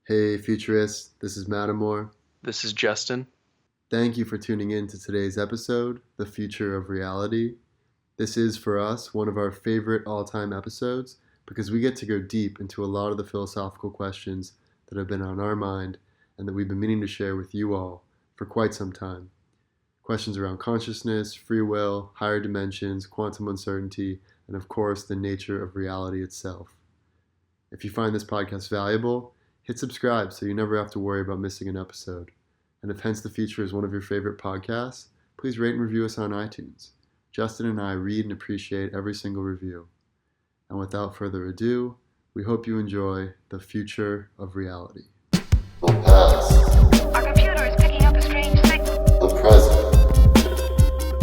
Hey, futurists, this is Mattimore. This is Justin. Thank you for tuning in to today's episode, The Future of Reality. This is, for us, one of our favorite all time episodes because we get to go deep into a lot of the philosophical questions that have been on our mind and that we've been meaning to share with you all for quite some time. Questions around consciousness, free will, higher dimensions, quantum uncertainty, and of course, the nature of reality itself. If you find this podcast valuable, hit subscribe so you never have to worry about missing an episode. And if Hence the Future is one of your favorite podcasts, please rate and review us on iTunes. Justin and I read and appreciate every single review. And without further ado, we hope you enjoy The Future of Reality. The past. Our computer is picking up a strange signal. The present.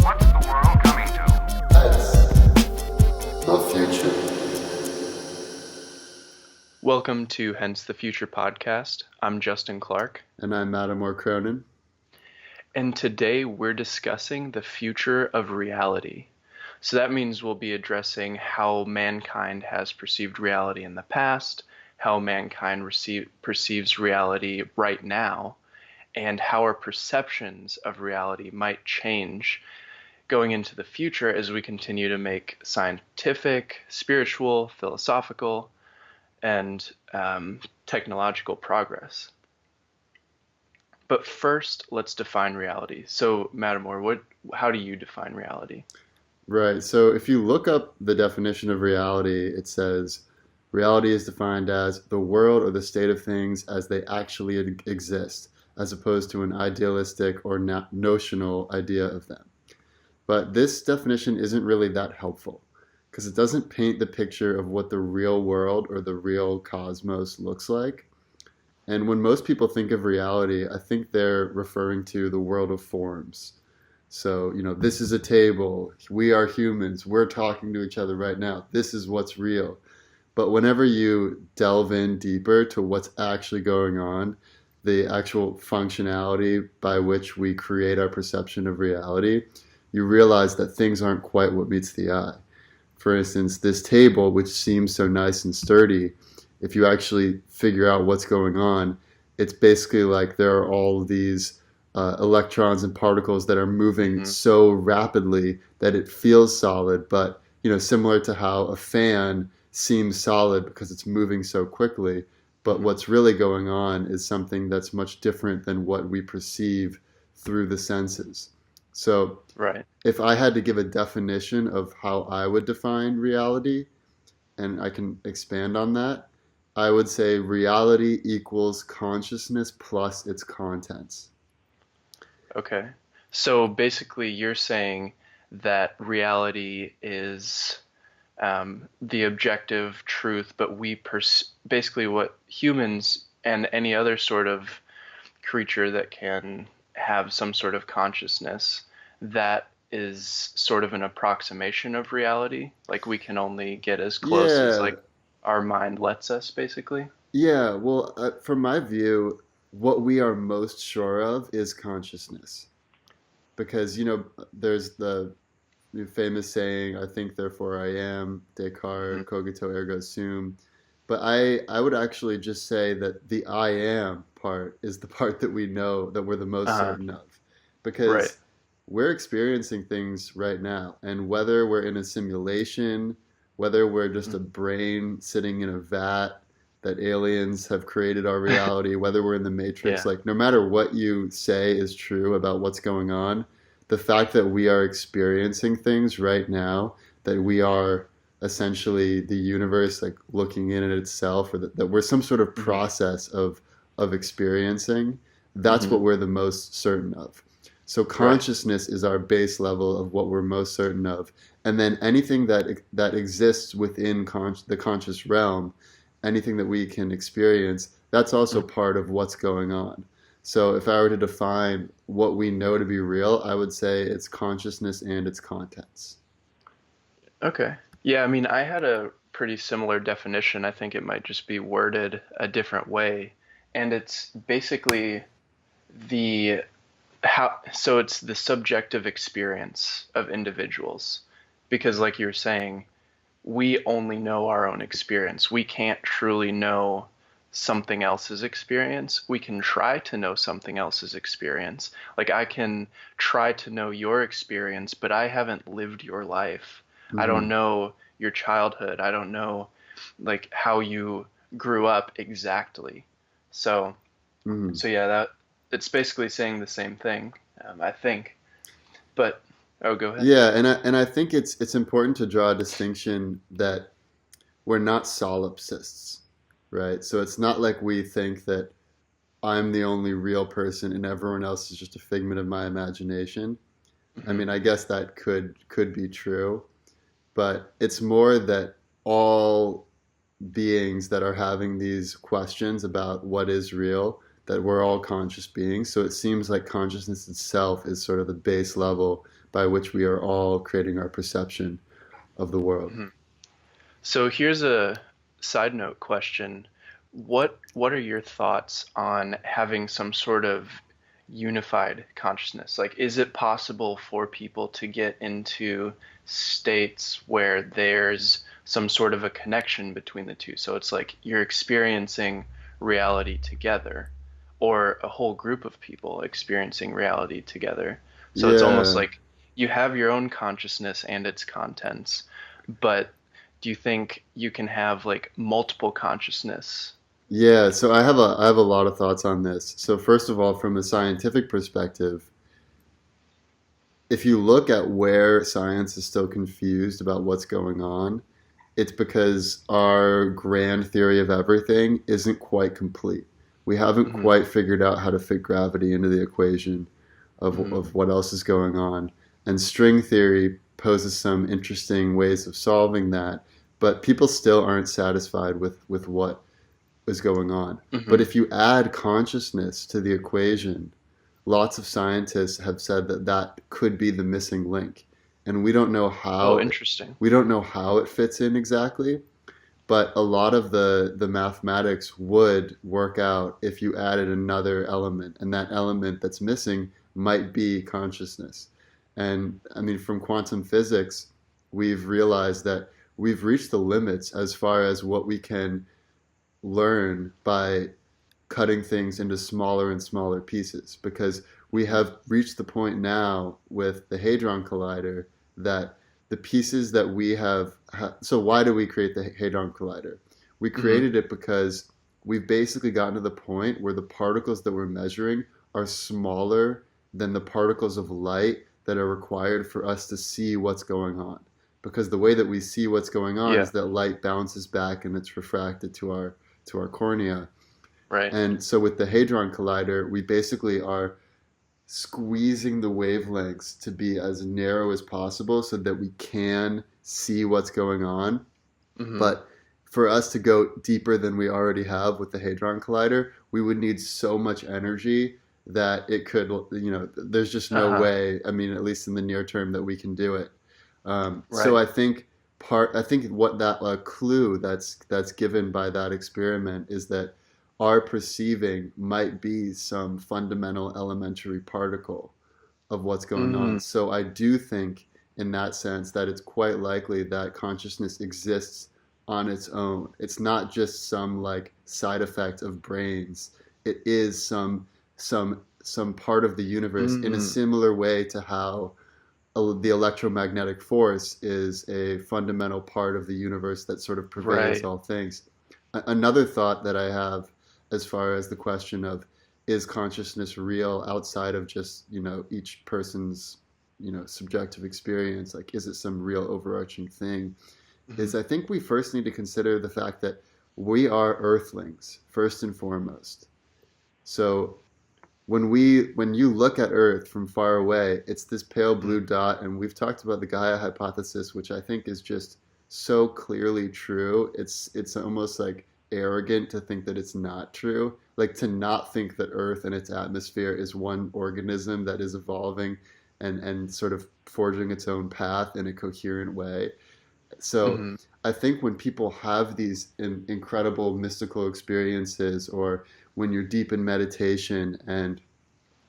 What's the world coming to? Hence the future. Welcome to Hence the Future podcast. I'm Justin Clark. And I'm Mattimore Cronin. And today we're discussing the future of reality. So that means we'll be addressing how mankind has perceived reality in the past, how mankind perceives reality right now, and how our perceptions of reality might change going into the future as we continue to make scientific, spiritual, philosophical, and technological progress. But first, let's define reality. So, Mattimore, how do you define reality? Right. So if you look up the definition of reality, it says reality is defined as the world or the state of things as they actually exist, as opposed to an idealistic or notional idea of them. But this definition isn't really that helpful because it doesn't paint the picture of what the real world or the real cosmos looks like. And when most people think of reality, I think they're referring to the world of forms. So, this is a table. We are humans. We're talking to each other right now. This is what's real. But whenever you delve in deeper to what's actually going on, the actual functionality by which we create our perception of reality, you realize that things aren't quite what meets the eye. For instance, this table, which seems so nice and sturdy, if you actually figure out what's going on, it's basically like there are all these electrons and particles that are moving so rapidly that it feels solid, but similar to how a fan seems solid because it's moving so quickly, but what's really going on is something that's much different than what we perceive through the senses. So Right. if I had to give a definition of how I would define reality, and I can expand on that, I would say reality equals consciousness plus its contents. Okay. So basically, you're saying that reality is the objective truth, but basically what humans and any other sort of creature that can have some sort of consciousness, that is sort of an approximation of reality. Like we can only get as close as Yeah, like our mind lets us, basically. yeah. Well, from my view, what we are most sure of is consciousness. Because, there's the famous saying, I think, therefore I am, Mhm. Descartes, cogito ergo sum. But I would actually just say that the I am part is the part that we know that we're the most Uh-huh. certain of. Right. Because we're experiencing things right now. And whether we're in a simulation, whether we're just a Mhm. brain sitting in a vat that aliens have created our reality, whether we're in the Matrix, Yeah. like no matter what you say is true about what's going on, the fact that we are experiencing things right now, that we are essentially the universe like looking in at itself, or that we're some sort of Hmm. process of experiencing, that's what Hmm. we're the most certain of. So Right. consciousness is our base level of what we're most certain of, and then anything that exists within the conscious realm, anything that we can experience, that's also Mhm. part of what's going on. So if I were to define what we know to be real, I would say it's consciousness and its contents. Okay. Yeah, I mean, I had a pretty similar definition. I think it might just be worded a different way. And it's basically the so it's the subjective experience of individuals. Because like you were saying, we only know our own experience. We can't truly know something else's experience. We can try to know something else's experience. Like I can try to know your experience, but I haven't lived your life. I don't Hmm. know your childhood. I don't know like how you grew up exactly. So, Hmm. so yeah, that it's basically saying the same thing, I think. But oh, go ahead. Yeah, and I think it's important to draw a distinction that we're not solipsists, right? So it's not like we think that I'm the only real person and everyone else is just a figment of my imagination. I Hmm. mean, I guess that could be true, but it's more that all beings that are having these questions about what is real, that we're all conscious beings. So it seems like consciousness itself is sort of the base level by which we are all creating our perception of the world. Hmm. So here's a side note question. What are your thoughts on having some sort of unified consciousness? Like, is it possible for people to get into states where there's some sort of a connection between the two? So it's like you're experiencing reality together, or a whole group of people experiencing reality together. So it's almost Yeah. like you have your own consciousness and its contents, but do you think you can have like multiple consciousness? Yeah, so I have a lot of thoughts on this. So first of all, from a scientific perspective, if you look at where science is still confused about what's going on, it's because our grand theory of everything isn't quite complete. We haven't Hmm. quite figured out how to fit gravity into the equation Hmm. of what else is going on. And string theory poses some interesting ways of solving that, but people still aren't satisfied with what is going on. But Hmm. if you add consciousness to the equation, lots of scientists have said that that could be the missing link. And Oh, interesting. we don't know how it fits in exactly, but a lot of the mathematics would work out if you added another element, and that element that's missing might be consciousness. And I mean, from quantum physics, we've realized that we've reached the limits as far as what we can learn by cutting things into smaller and smaller pieces, because we Hmm. have reached the point now with the Hadron Collider that the pieces that we have. So, why do we create the Hadron Collider? We Hmm. created it because we've basically gotten to the point where the particles that we're measuring are smaller than the particles of light that are required for us to see what's going on. Because the way that we see what's going on Yeah, is that light bounces back and it's refracted to our cornea. right. And so with the Hadron Collider, we basically are squeezing the wavelengths to be as narrow as possible so that we can see what's going on. Hmm. But for us to go deeper than we already have with the Hadron Collider, we would need so much energy that it could, there's just no Uh-huh. way, I mean, at least in the near term, that we can do it. So Right. I think what that clue that's given by that experiment is that our perceiving might be some fundamental elementary particle of what's going on. Mm. So I do think in that sense that it's quite likely that consciousness exists on its own. It's not just some like side effect of brains. It is some part of the universe in a Mm. similar way to how the electromagnetic force is a fundamental part of the universe that sort of pervades Right. all things. Another thought that I have as far as the question of is consciousness real outside of just, each person's, subjective experience, like is it some real overarching thing, Hmm. is I think we first need to consider the fact that we are earthlings first and foremost. So when you look at Earth from far away, it's this pale blue Hmm. dot, and we've talked about the Gaia hypothesis, which I think is just so clearly true. It's almost like arrogant to think that it's not true, like to not think that Earth and its atmosphere is one organism that is evolving and sort of forging its own path in a coherent way. So Hmm. I think when people have these incredible mystical experiences, or when you're deep in meditation and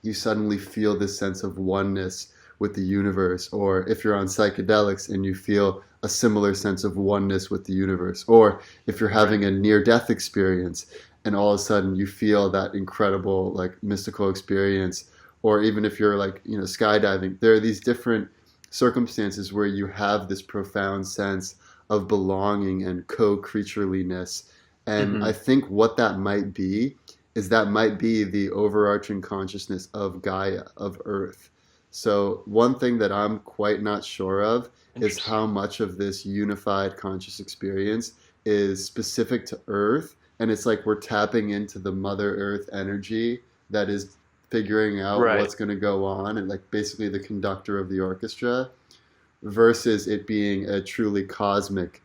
you suddenly feel this sense of oneness with the universe, or if you're on psychedelics and you feel a similar sense of oneness with the universe, or if you're Right. having a near death experience and all of a sudden you feel that incredible like mystical experience. Or even if you're like, skydiving, there are these different circumstances where you have this profound sense of belonging and co-creatureliness. And Hmm. I think what that might be is that might be the overarching consciousness of Gaia, of Earth. So one thing that I'm quite not sure of is how Interesting. much of this unified conscious experience is specific to Earth. And it's like we're tapping into the Mother Earth energy that is figuring out Right. what's going to go on, and like basically the conductor of the orchestra, versus it being a truly cosmic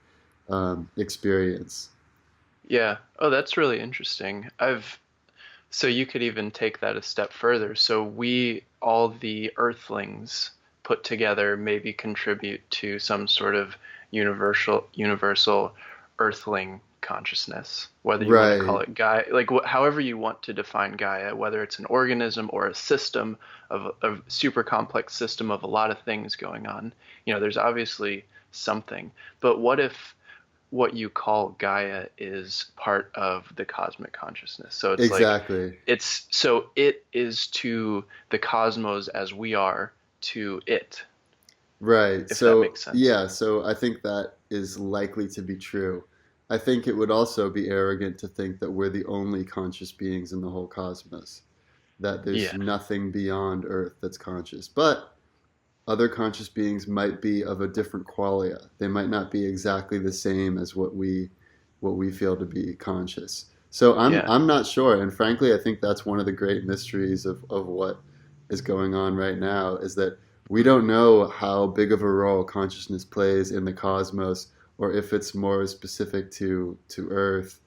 experience. Yeah. Oh, that's really interesting. So you could even take that a step further. So we, all the Earthlings put together, maybe contribute to some sort of universal Earthling consciousness, whether you want to call Right. it Gaia, like however you want to define Gaia, whether it's an organism or a system of a super complex system of a lot of things going on. There's obviously something. But what if what you call Gaia is part of the cosmic consciousness? So it's like Exactly. it is to the cosmos as we are to it, Right. if that So, makes sense. yeah, so I think that is likely to be true. I think it would also be arrogant to think that we're the only conscious beings in the whole cosmos, that there's Yeah. nothing beyond Earth that's conscious. But other conscious beings might be of a different qualia. They might not be exactly the same as what we feel to be conscious. So I'm Yeah. I'm not sure, and frankly, I think that's one of the great mysteries of what is going on right now is that we don't know how big of a role consciousness plays in the cosmos, or if it's more specific to Earth,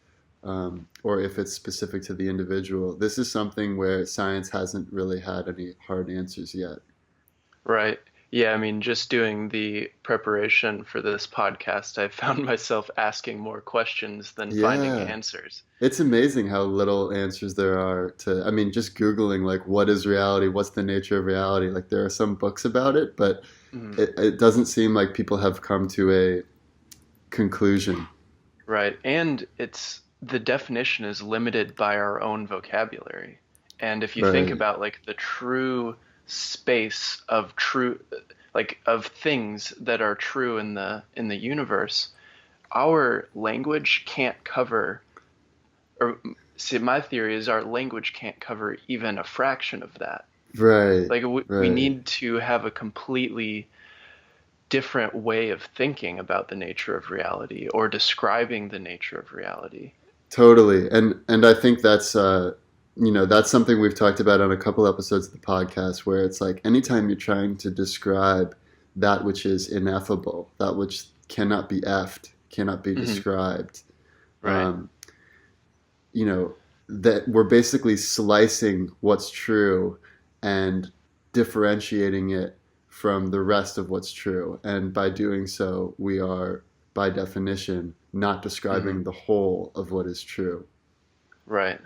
or if it's specific to the individual. This is something where science hasn't really had any hard answers yet. Right. Yeah, I mean, just doing the preparation for this podcast, I found myself asking more questions than finding Yeah. answers. It's amazing how little answers there are to, I mean, just Googling, like, what is reality? What's the nature of reality? Like, there are some books about it, but Mhm. it doesn't seem like people have come to a conclusion. Right. And it's the definition is limited by our own vocabulary. And if you think Right. about like the true space of true like of things that are true in the universe, our language can't cover, or see, my theory is our language can't cover even a fraction of that. Right. Like we Right. need to have a completely different way of thinking about the nature of reality or describing the nature of reality. Totally. And I think that's something we've talked about on a couple episodes of the podcast where it's like anytime you're trying to describe that which is ineffable, that which cannot be effed, cannot be Hmm. described, Right. um, you know, that we're basically slicing what's true and differentiating it from the rest of what's true. And by doing so, we are, by definition, not Hmm. describing the whole of what is true. Right.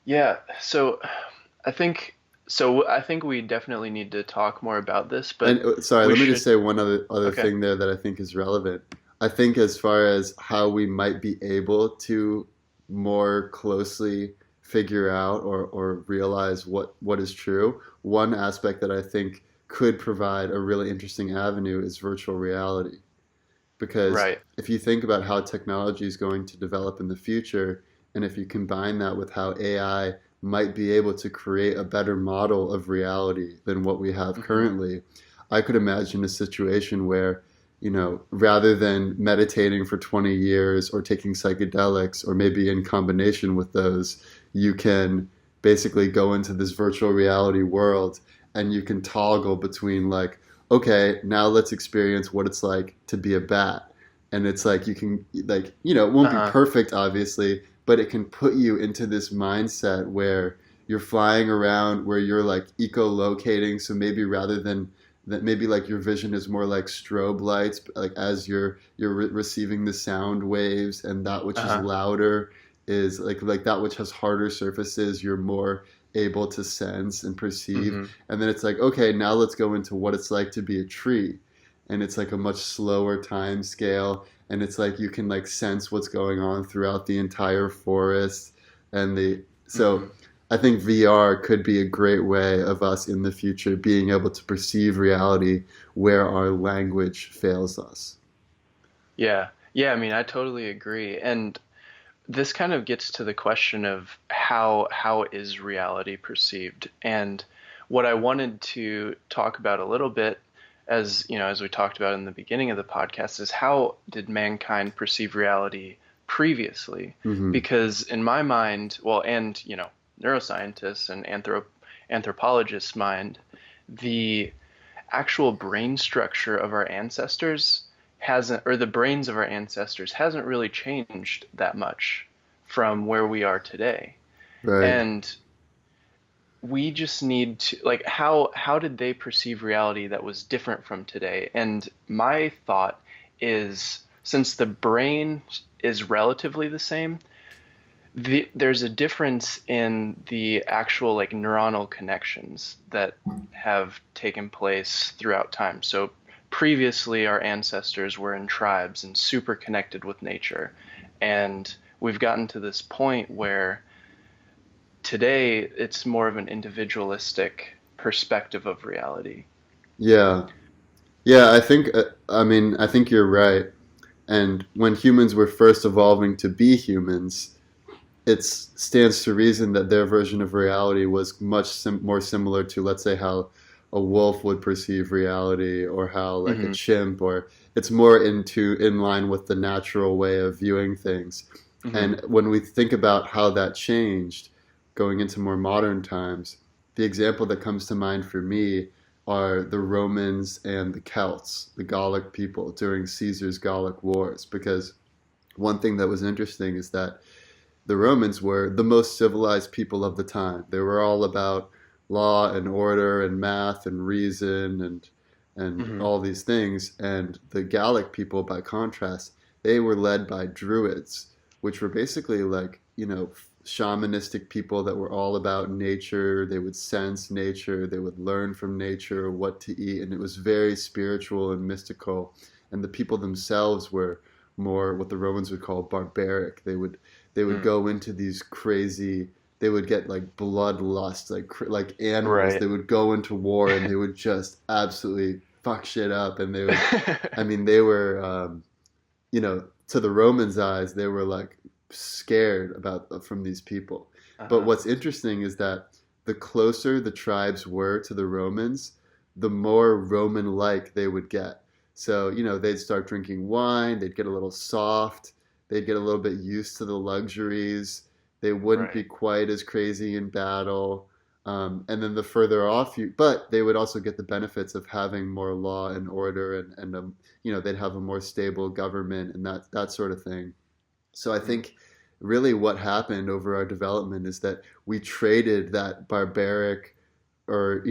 Yeah. So I think we definitely need to talk more about this, And but sorry, we let me just should. say one other Okay. thing there that I think is relevant. I think as far as how we might be able to more closely figure out or realize what is true, one aspect that I think could provide a really interesting avenue is virtual reality. Because Right. if you think about how technology is going to develop in the future, and if you combine that with how AI might be able to create a better model of reality than what we have Hmm. currently, I could imagine a situation where, rather than meditating for 20 years or taking psychedelics, or maybe in combination with those, you can basically go into this virtual reality world and you can toggle between like, okay, now let's experience what it's like to be a bat. And it's like you can like, it won't be Uh-huh. perfect obviously, but it can put you into this mindset where you're flying around, where you're like echolocating. So maybe rather than that, maybe like your vision is more like strobe lights, like as you're receiving the sound waves, and that which is Uh-huh. louder is like that which has harder surfaces, you're more able to sense and perceive. Hmm. And then it's like, okay, now let's go into what it's like to be a tree. And it's like a much slower time scale. And it's like you can like sense what's going on throughout the entire forest. And so Hmm. I think VR could be a great way of us in the future being able to perceive reality where our language fails us. Yeah. Yeah, I mean, I totally agree. And this kind of gets to the question of how is reality perceived? And what I wanted to talk about a little bit, as you know, as we talked about in the beginning of the podcast, is how did mankind perceive reality previously? Hmm. Because in my mind, well, and neuroscientists and anthropologists' mind, the actual brain structure of our ancestors hasn't, or the brains of our ancestors hasn't really changed that much from where we are today. Right. And we just need to, like, how did they perceive reality that was different from today? And my thought is, since the brain is relatively the same, there's a difference in the actual like neuronal connections that have taken place throughout time. So previously, our ancestors were in tribes and super connected with nature, and we've gotten to this point where today it's more of an individualistic perspective of reality. Yeah. Yeah, I think you're right. And when humans were first evolving to be humans, it stands to reason that their version of reality was much more similar to, let's say, how a wolf would perceive reality, or how like a Hmm. chimp, or it's more in line with the natural way of viewing things. Hmm. And when we think about how that changed going into more modern times, the example that comes to mind for me are the Romans and the Celts, the Gallic people during Caesar's Gallic Wars. Because one thing that was interesting is that the Romans were the most civilized people of the time. They were all about law and order and math and reason and Hmm. all these things. And the Gallic people, by contrast, they were led by druids, which were basically like, shamanistic people that were all about nature. They would sense nature, they would learn from nature what to eat, and it was very spiritual and mystical. And the people themselves were more what the Romans would call barbaric. They would Mm. go into these crazy, they would get like bloodlust, like animals. Right. They would go into war and they would just absolutely fuck shit up. And they would, I mean, they were, to the Romans' eyes, they were like scared about from these people. But Uh-huh. what's interesting is that the closer the tribes were to the Romans, the more Roman-like they would get. So, they'd start drinking wine, they'd get a little soft, they'd get a little bit used to the luxuries, they wouldn't be Right. quite as crazy in battle. And then the further off but they would also get the benefits of having more law and order, and they'd have a more stable government and that sort of thing. So I Mm. think really what happened over our development is that we traded that barbaric, or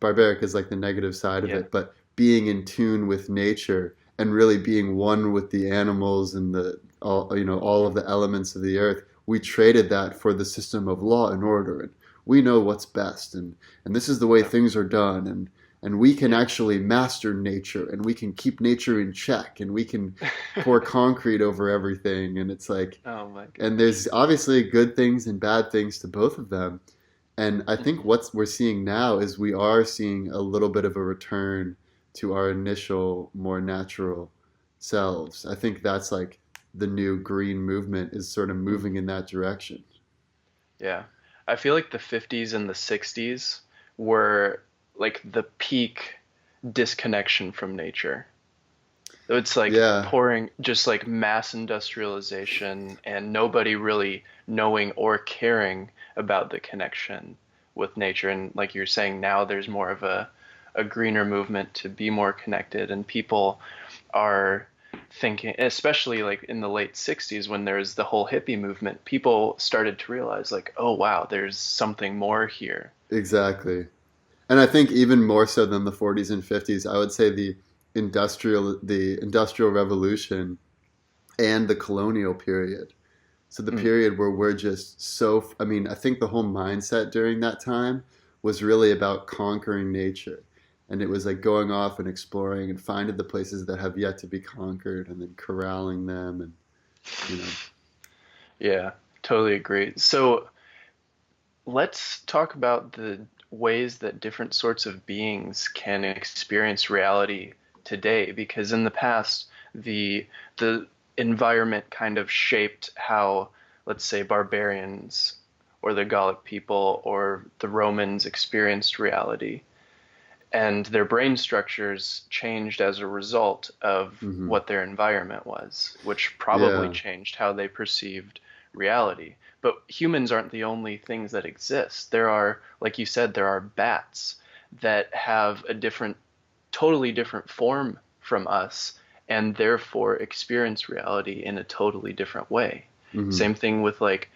barbaric is like the negative side of Yeah. it, but being in tune with nature and really being one with the animals and all of the elements of the earth. We traded that for the system of law and order, and we know what's best, and this is the way Yep. things are done, and we can Yeah. actually master nature, and we can keep nature in check, and we can pour concrete over everything. And it's like, Oh my and goodness. there's obviously good things and bad things to both of them. And I think Hmm. what we're seeing now is we are seeing a little bit of a return to our initial, more natural selves. I think that's like the new green movement is sort of moving in that direction. Yeah. I feel like the 50s and the 60s were like the peak disconnection from nature. It's like Yeah, pouring just like mass industrialization and nobody really knowing or caring about the connection with nature. And like you're saying, now there's more of a greener movement to be more connected, and people are thinking, especially like in the late 60s when there was the whole hippie movement, people started to realize like, oh wow, there's something more here. exactly. And I think even more so than the 40s and 50s, I would say the industrial revolution and the colonial period. So the Mm. period where we're just so, I mean, I think the whole mindset during that time was really about conquering nature. And it was like going off and exploring and finding the places that have yet to be conquered and then corralling them and, you know, Yeah, Totally agree. So let's talk about the ways that different sorts of beings can experience reality today, because in the past, the environment kind of shaped how, let's say, barbarians or the Gallic people or the Romans experienced reality. And their brain structures changed as a result of Hmm. what their environment was, which probably Yeah. changed how they perceived reality. But humans aren't the only things that exist. There are, like you said, there are bats that have a different, totally different form from us and therefore experience reality in a totally different way. Hmm. Same thing with like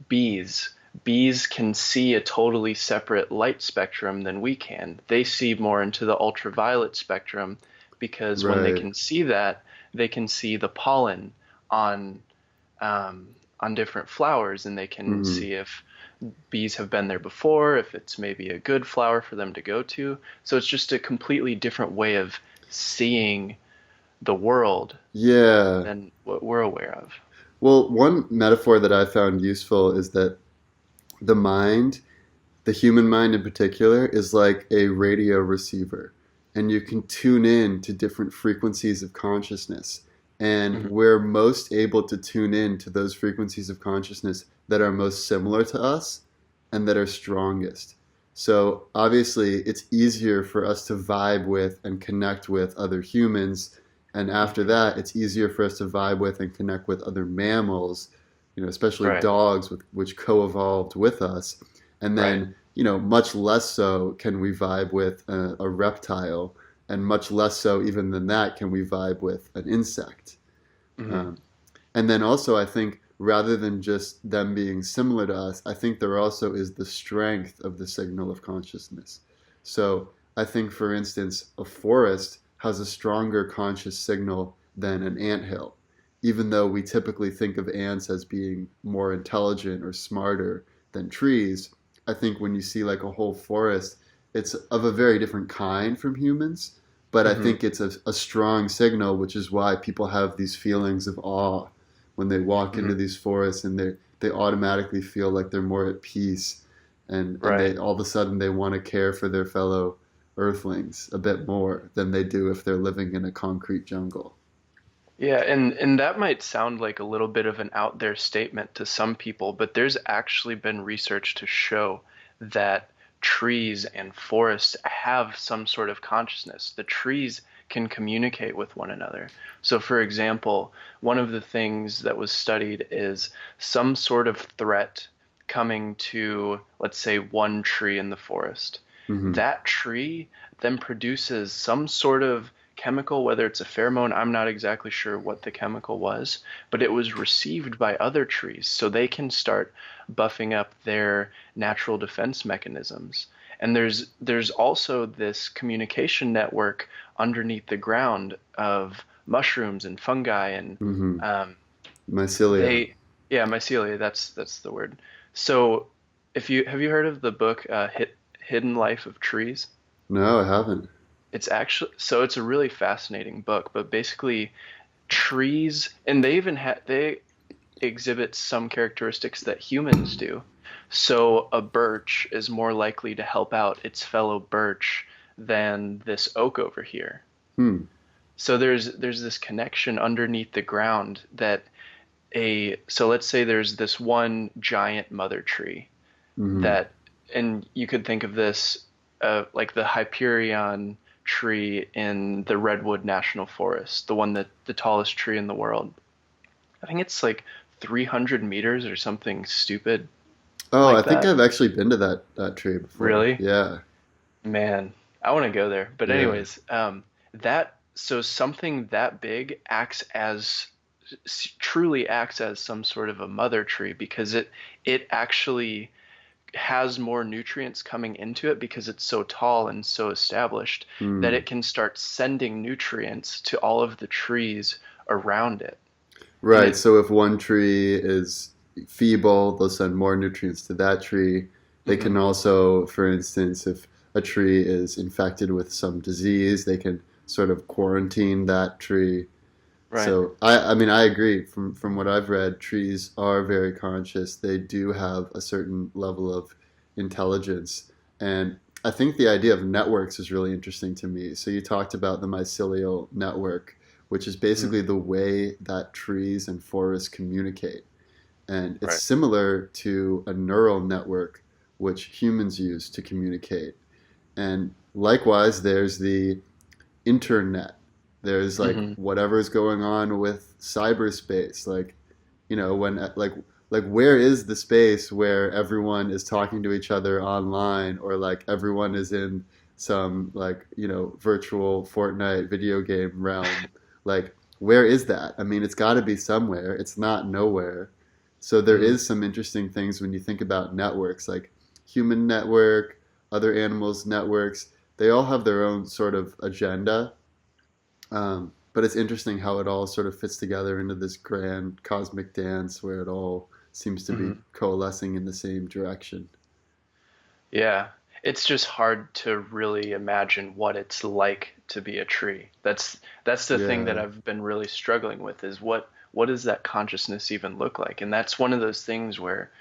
bees. Bees can see a totally separate light spectrum than we can. They see more into the ultraviolet spectrum because when they Right. can see that, they can see the pollen on on different flowers, and they can Hmm. see if bees have been there before, if it's maybe a good flower for them to go to. So it's just a completely different way of seeing the world Yeah. than what we're aware of. Well, one metaphor that I found useful is that the mind, the human mind in particular, is like a radio receiver, and you can tune in to different frequencies of consciousness. And Mhm. we're most able to tune in to those frequencies of consciousness that are most similar to us and that are strongest. So obviously, it's easier for us to vibe with and connect with other humans. And after Mhm. that, it's easier for us to vibe with and connect with other mammals, especially Right, dogs, which co-evolved with us. And right. then, much less so can we vibe with a reptile, and much less so even than that can we vibe with an insect. Mhm. Um, and then also, I think rather than just them being similar to us, I think there also is the strength of the signal of consciousness. So I think, for instance, a forest has a stronger conscious signal than an anthill, even though we typically think of ants as being more intelligent or smarter than trees. I think when you see like a whole forest, it's of a very different kind from humans, but I Mhm. think it's a strong signal, which is why people have these feelings of awe when they walk into Mhm. these forests, and they automatically feel like they're more at peace, and Right. they all of a sudden they want to care for their fellow earthlings a bit more than they do if they're living in a concrete jungle. Yeah, and that might sound like a little bit of an out there statement to some people, but there's actually been research to show that trees and forests have some sort of consciousness. The trees can communicate with one another. So, for example, one of the things that was studied is some sort of threat coming to, let's say, one tree in the forest. Hmm. That tree then produces some sort of chemical, whether it's a pheromone, I'm not exactly sure what the chemical was, but it was received by other trees, so they can start buffing up their natural defense mechanisms. And there's also this communication network underneath the ground of mushrooms and fungi and Hmm. um, Mycelia. they, yeah, mycelia. That's the word. So, if you have you heard of the book Hidden Life of Trees? No, I haven't. It's actually so it's a really fascinating book, but basically trees, and they exhibit some characteristics that humans do. So a birch is more likely to help out its fellow birch than this oak over here. Hmm. So there's this connection underneath the ground that a so let's say there's this one giant mother tree Hmm. that, and you could think of this like the Hyperion tree in the Redwood National Forest, the one that the tallest tree in the world. I think it's like 300 meters or something stupid Oh, I like think that. I've actually been to that tree before. Really? Yeah. Man, I want to go there. But Yeah. anyways, that so something that big acts as truly acts as some sort of a mother tree because it actually has more nutrients coming into it because it's so tall and so established that Hmm. it can start sending nutrients to all of the trees around it. And Right. So if one tree is feeble, they'll send more nutrients to that tree. They can mhm, also, for instance, if a tree is infected with some disease, they can sort of quarantine that tree. Right. So I mean I agree from what I've read, trees are very conscious. They do have a certain level of intelligence. And I think the idea of networks is really interesting to me. So you talked about the mycelial network, which is Mm, basically the way that trees and forests communicate. And it's right. similar to a neural network which humans use to communicate. And likewise, there's the internet. There's like Hmm. whatever's going on with cyberspace. Like, when like where is the space where everyone is talking to each other online, or like everyone is in some like, virtual Fortnite video game realm? Like, where is that? I mean, it's got to be somewhere. It's not nowhere. So there Hmm. is some interesting things when you think about networks, like human network, other animals networks. They all have their own sort of agenda, but it's interesting how it all sort of fits together into this grand cosmic dance where it all seems to be Hmm. coalescing in the same direction. Yeah. It's just hard to really imagine what it's like to be a tree. That's the thing that Yeah, I've been really struggling with is what does that consciousness even look like? And that's one of those things where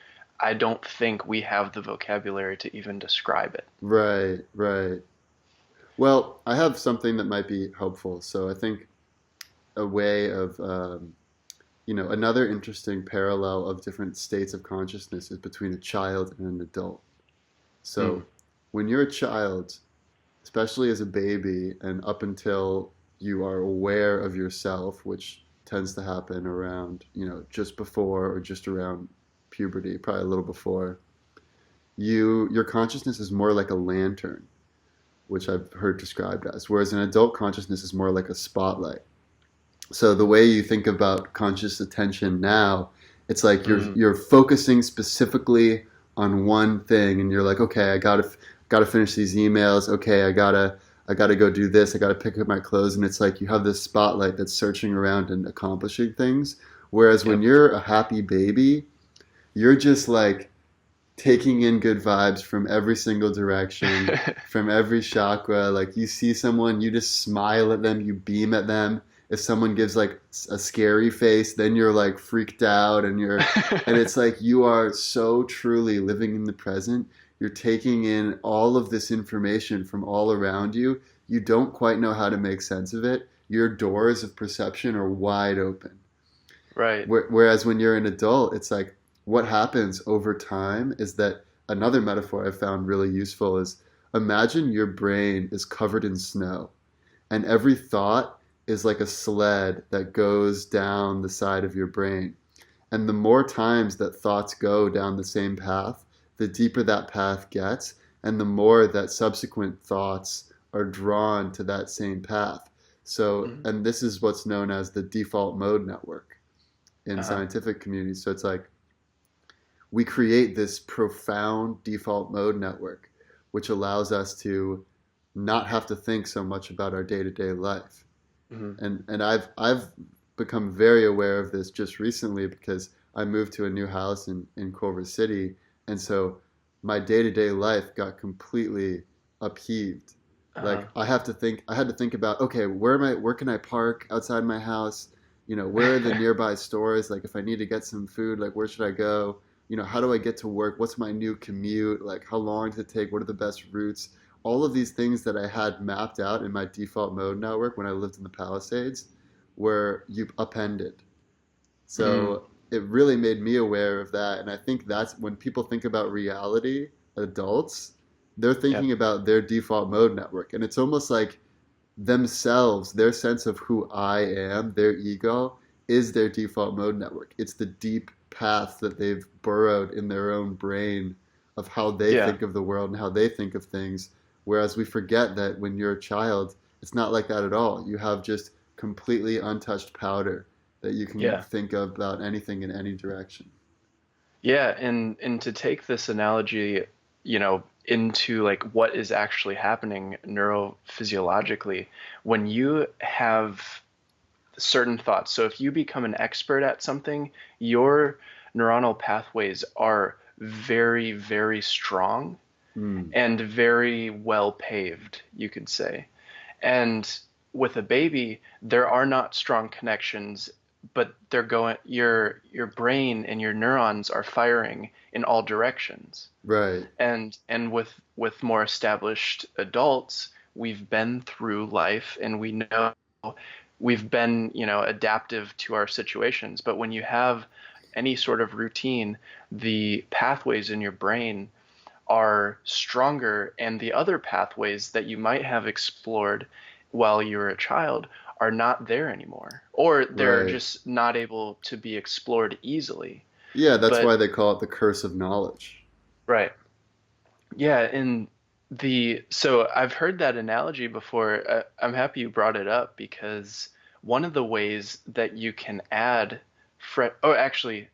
I don't think we have the vocabulary to even describe it. right, right. Well, I have something that might be helpful. So I think a way of, another interesting parallel of different states of consciousness is between a child and an adult. Mm, So when you're a child, especially as a baby and up until you are aware of yourself, which tends to happen around, just before or just around puberty, probably a little before, your consciousness is more like a lantern, which I've heard described as, whereas an adult consciousness is more like a spotlight. So the way you think about conscious attention now, it's like mm, you're focusing specifically on one thing, and you're like, okay, I gotta finish these emails. Okay, I gotta go do this. I gotta pick up my clothes, and it's like you have this spotlight that's searching around and accomplishing things. Whereas when yep. you're a happy baby, you're just like taking in good vibes from every single direction, from every chakra. Like you see someone, you just smile at them, you beam at them. If someone gives like a scary face, then you're like freaked out, and it's like you are so truly living in the present. You're taking in all of this information from all around you. You don't quite know how to make sense of it. Your doors of perception are wide open. Right. Whereas when you're an adult, it's like what happens over time is that another metaphor I found really useful is imagine your brain is covered in snow, and every thought is like a sled that goes down the side of your brain. And the more times that thoughts go down the same path, the deeper that path gets, and the more that subsequent thoughts are drawn to that same path. So, Mhm. and this is what's known as the default mode network in Uh-huh. scientific communities. So it's like we create this profound default mode network, which allows us to not have to think so much about our day to day life. Hmm. And I've become very aware of this just recently because I moved to a new house in Culver City, and so my day to day life got completely upheaved. Uh-huh. Like I had to think about, okay, where can I park outside my house? Where are the nearby stores? Like if I need to get some food, like where should I go? How do I get to work? What's my new commute? Like how long does it take? What are the best routes? All of these things that I had mapped out in my default mode network when I lived in the Palisades were you appended. Mm, So it really made me aware of that. And I think that's when people think about reality, adults, they're yep. thinking about their default mode network. And it's almost like themselves, their sense of who I am, their ego, is their default mode network. It's the deep path that they've burrowed in their own brain of how they Yeah. think of the world and how they think of things. Whereas we forget that when you're a child, it's not like that at all. You have just completely untouched powder that you can Yeah. think about anything in any direction. Yeah, and to take this analogy, into like what is actually happening neurophysiologically, when you have certain thoughts. So if you become an expert at something, your neuronal pathways are very, very strong Mm. and very well paved, you could say. And with a baby, there are not strong connections, but they're going, your brain and your neurons are firing in all directions. Right. And with more established adults, we've been through life and we know we've been, adaptive to our situations. But when you have any sort of routine, the pathways in your brain are stronger, and the other pathways that you might have explored while you were a child are not there anymore, or they're Right. just not able to be explored easily. Yeah, that's But why they call it the curse of knowledge. right, yeah, and the so I've heard that analogy before. I'm happy you brought it up because one of the ways that you can add oh, actually,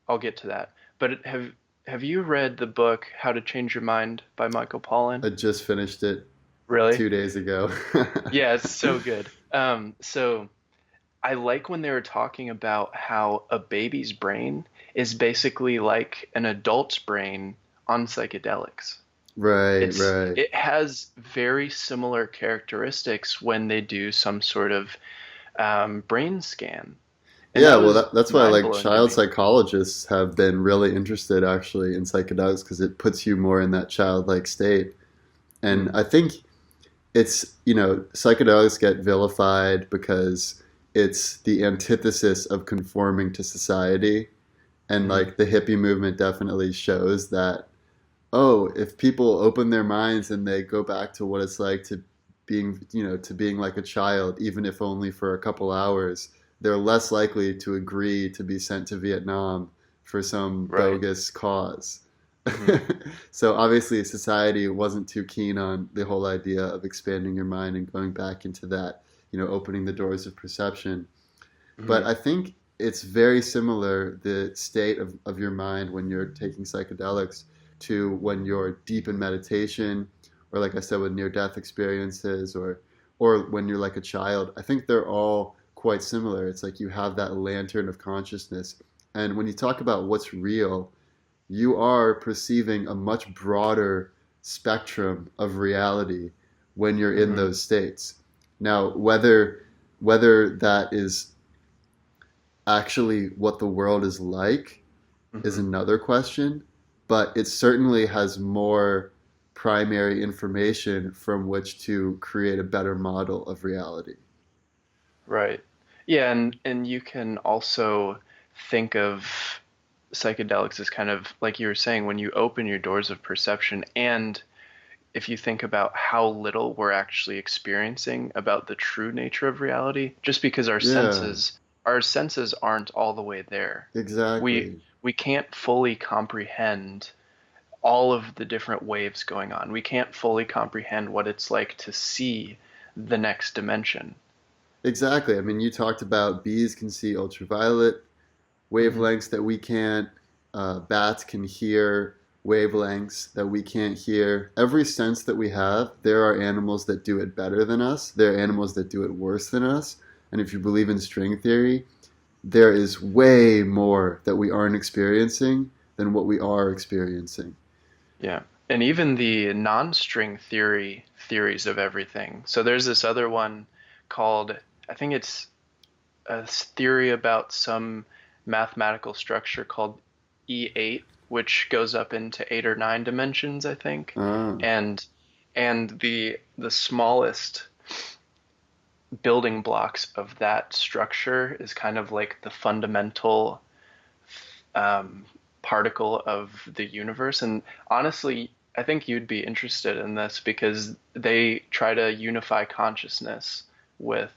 I'll get to that. But have you read the book How to Change Your Mind by Michael Pollan? I just finished it Really? 2 days ago. Yeah, it's so good. So I like when they were talking about how a baby's brain is basically like an adult's brain on psychedelics. Right, right. It has very similar characteristics when they do some sort of brain scan, and Yeah, that well, was that's why mind like blowing to child me. psychologists have been really interested actually in psychedelics because it puts you more in that childlike state. And Mm, I think psychedelics get vilified because it's the antithesis of conforming to society. And mm, like the hippie movement definitely shows that, oh, if people open their minds and they go back to what it's like to being like a child, even if only for a couple hours, they're less likely to agree to be sent to Vietnam for some right. bogus cause. Hmm. So obviously society wasn't too keen on the whole idea of expanding your mind and going back into that, opening the doors of perception. But Hmm. I think it's very similar, the state of your mind when you're taking psychedelics to when you're deep in meditation, or like I said, with near death experiences, or when you're like a child. I think they're all quite similar. It's like you have that lantern of consciousness. And when you talk about what's real, you are perceiving a much broader spectrum of reality when you're in Hmm. those states. Now, whether that is actually what the world is like is Hmm. another question, but it certainly has more primary information from which to create a better model of reality. Right. Yeah, and you can also think of psychedelics as kind of like you were saying, when you open your doors of perception, and if you think about how little we're actually experiencing about the true nature of reality, just because Yeah, our senses aren't all the way there. We exactly. we can't fully comprehend all of the different waves going on. We can't fully comprehend what it's like to see the next dimension. Exactly. I mean, you talked about bees can see ultraviolet Hmm. wavelengths that we can't. Bats can hear wavelengths that we can't hear. Every sense that we have, there are animals that do it better than us. There are animals that do it worse than us. And if you believe in string theory, there is way more that we aren't experiencing than what we are experiencing. Yeah. And even the non-string theories of everything. So there's this other one called, I think it's a theory about some mathematical structure called E8, which goes up into 8 or 9 dimensions, I think. Ah, And the smallest building blocks of that structure is kind of like the fundamental um, particle of the universe. And honestly, I think you'd be interested in this because they try to unify consciousness with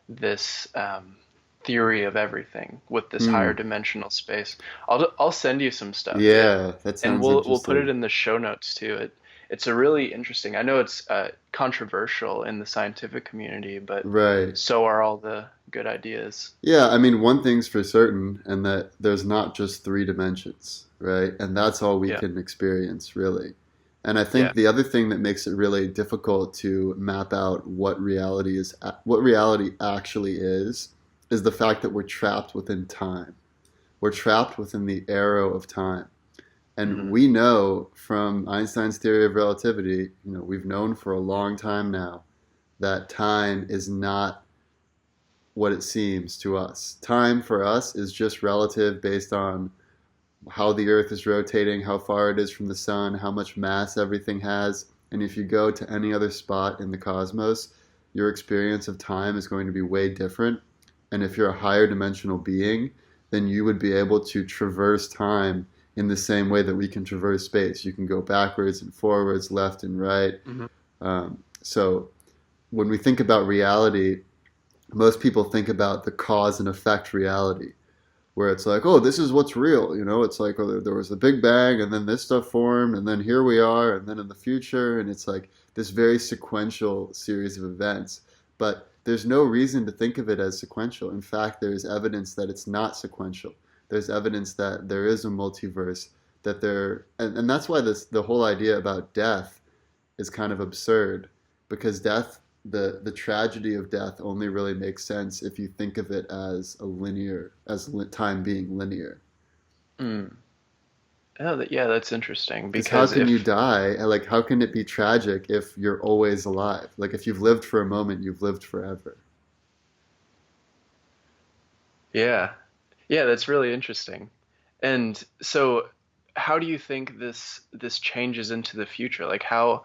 this theory of everything, with this higher hmm. dimensional space. I'll send you some stuff. Yeah, that And sounds we'll put it interesting. in the show notes too. It's a really interesting. I know it's controversial in the scientific community, but Right. so are all the good ideas. Yeah, I mean, one thing's for certain, and that there's not just three dimensions, right? And that's all we Yeah, can experience, really. And I yeah. think the other thing that makes it really difficult to map out what reality actually is the fact that we're trapped within time. We're trapped within the arrow of time. And Hmm. we know from Einstein's theory of relativity, we've known for a long time now that time is not what it seems to us. Time for us is just relative based on how the earth is rotating, how far it is from the sun, how much mass everything has. And if you go to any other spot in the cosmos, your experience of time is going to be way different. And if you're a higher dimensional being, then you would be able to traverse time in the same way that we can traverse space. You can go backwards and forwards, left and right. Hmm. So when we think about reality, most people think about the cause and effect reality, where it's like, oh, this is what's real. It's like, oh, there was the Big Bang, and then this stuff formed, and then here we are, and then in the future, and it's like this very sequential series of events. But there's no reason to think of it as sequential. In fact, there's evidence that it's not sequential. There's evidence that there is a multiverse, and that's why the whole idea about death is kind of absurd, because the tragedy of death only really makes sense if you think of it as time being linear. Mm. Oh, yeah, that's interesting Because how because can you die? Like, how can it be tragic if you're always alive? Like, if you've lived for a moment, you've lived forever. yeah, yeah, that's really interesting. And so, how do you think this changes into the future? Like, how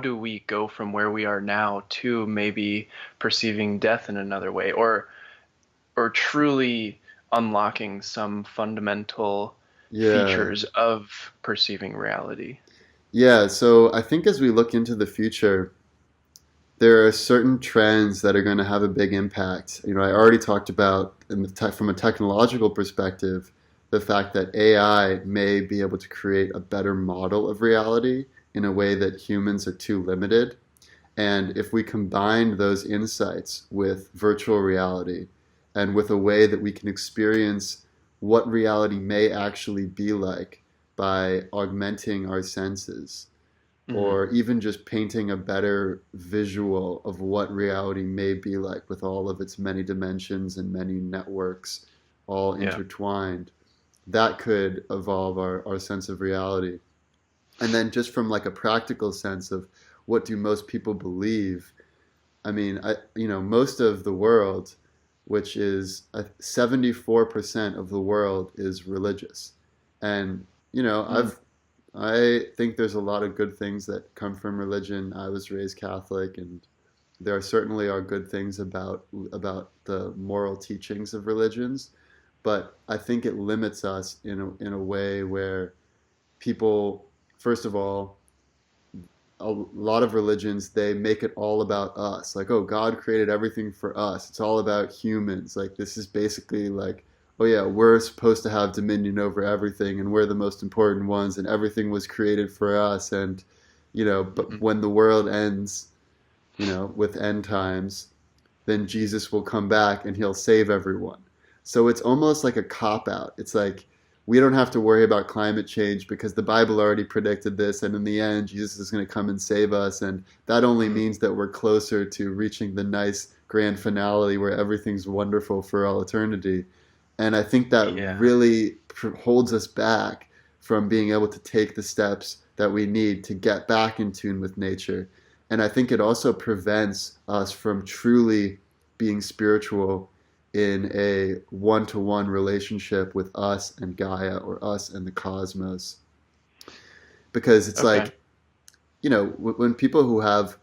do we go from where we are now to maybe perceiving death in another way, or truly unlocking some fundamental Yeah. features of perceiving reality? Yeah. So I think as we look into the future, there are certain trends that are going to have a big impact. I already talked about from a technological perspective, the fact that AI may be able to create a better model of reality in a way that humans are too limited. And if we combine those insights with virtual reality and with a way that we can experience what reality may actually be like by augmenting our senses, Hmm. or even just painting a better visual of what reality may be like with all of its many dimensions and many networks all Yeah. intertwined, that could evolve our sense of reality. And then just from like a practical sense of what do most people believe, I mean, most of the world, which is 74% of the world, is religious. And, Mm. I think there's a lot of good things that come from religion. I was raised Catholic, and there certainly are good things about the moral teachings of religions. But I think it limits us in a way where people, first of all, a lot of religions, they make it all about us, like, oh, God created everything for us, it's all about humans, like this is basically like, oh yeah, we're supposed to have dominion over everything, and we're the most important ones, and everything was created for us. And but Hmm. when the world ends, with end times, then Jesus will come back and he'll save everyone. So it's almost like a cop out. It's like we don't have to worry about climate change because the Bible already predicted this, and in the end, Jesus is going to come and save us. And that only Hmm. means that we're closer to reaching the nice grand finale where everything's wonderful for all eternity. And I think that Yeah. really holds us back from being able to take the steps that we need to get back in tune with nature. And I think it also prevents us from truly being spiritual in a one-to-one relationship with us and Gaia, or us and the cosmos. Because it's Okay. like, when people who have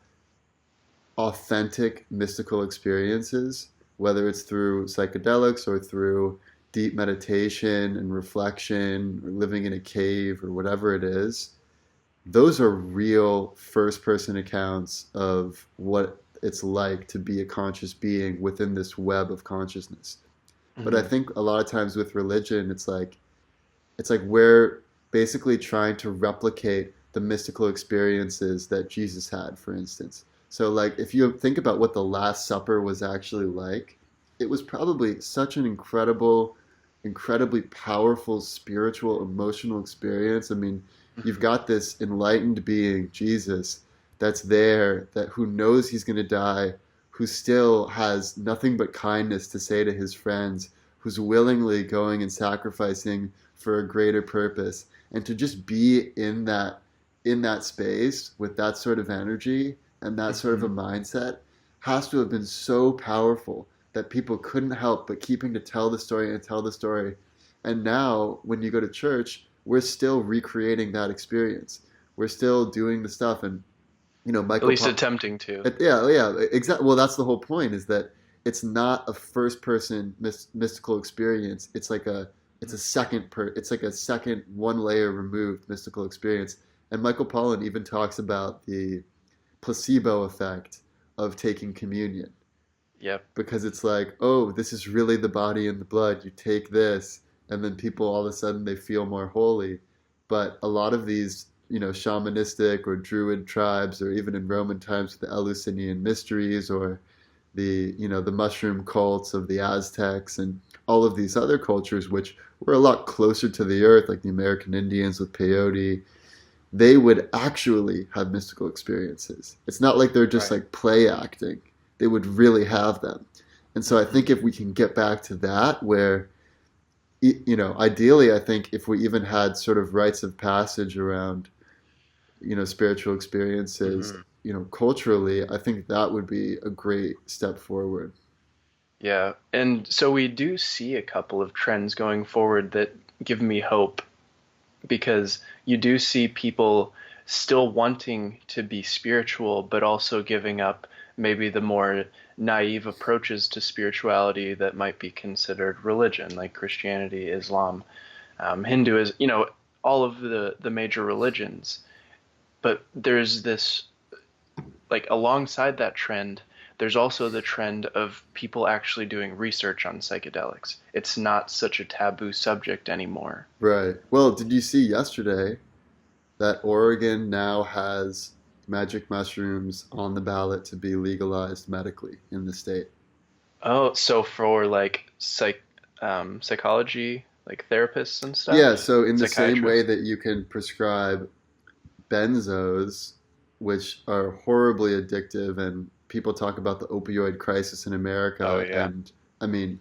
authentic mystical experiences, whether it's through psychedelics or through deep meditation and reflection, or living in a cave, or whatever it is, those are real first person accounts of what it's like to be a conscious being within this web of consciousness. But I Hmm. think a lot of times with religion, it's like we're basically trying to replicate the mystical experiences that Jesus had, for instance. So, like, if you think about what the Last Supper was actually like, it was probably such an incredibly powerful spiritual, emotional experience. I mean, you've Hmm. got this enlightened being, Jesus, that's there, that who knows he's going to die, who still has nothing but kindness to say to his friends, who's willingly going and sacrificing for a greater purpose. And to just be in that space with that sort of energy and that sort of a Hmm. mindset, has to have been so powerful that people couldn't help but keeping to tell the story and tell the story. And now, when you go to church, we're still recreating that experience. We're still doing the stuff, and At Michael least Pollan. attempting to. Yeah, yeah, exactly. Well, that's the whole point is that it's not a first person mystical experience. It's a it's like a second one layer removed mystical experience. And Michael Pollan even talks about the placebo effect of taking communion Yep. because it's like, oh, this is really the body and the blood. You take this, and then people all of a sudden they feel more holy. But a lot of these, shamanistic or druid tribes, or even in Roman times with the Eleusinian mysteries, or the mushroom cults of the Aztecs, and all of these other cultures, which were a lot closer to the earth, like the American Indians with peyote, they would actually have mystical experiences. It's not like they're just Right. like play acting. They would really have them. And so I think if we can get back to that, where, ideally, I think if we even had sort of rites of passage around, spiritual experiences, Hmm. culturally, I think that would be a great step forward. Yeah. And so we do see a couple of trends going forward that give me hope because you do see people still wanting to be spiritual, but also giving up maybe the more naive approaches to spirituality that might be considered religion, like Christianity, Islam, Hinduism, all of the major religions. But there's this, like, alongside that trend, there's also the trend of people actually doing research on psychedelics. It's not such a taboo subject anymore. Right. Well, did you see yesterday that Oregon now has magic mushrooms on the ballot to be legalized medically in the state? Oh, so for like psychology, like therapists and Yeah, stuff, so in the same way psychiatrists. that you can prescribe benzos, which are horribly addictive, and people talk about the opioid crisis in Oh America, yeah. and I mean,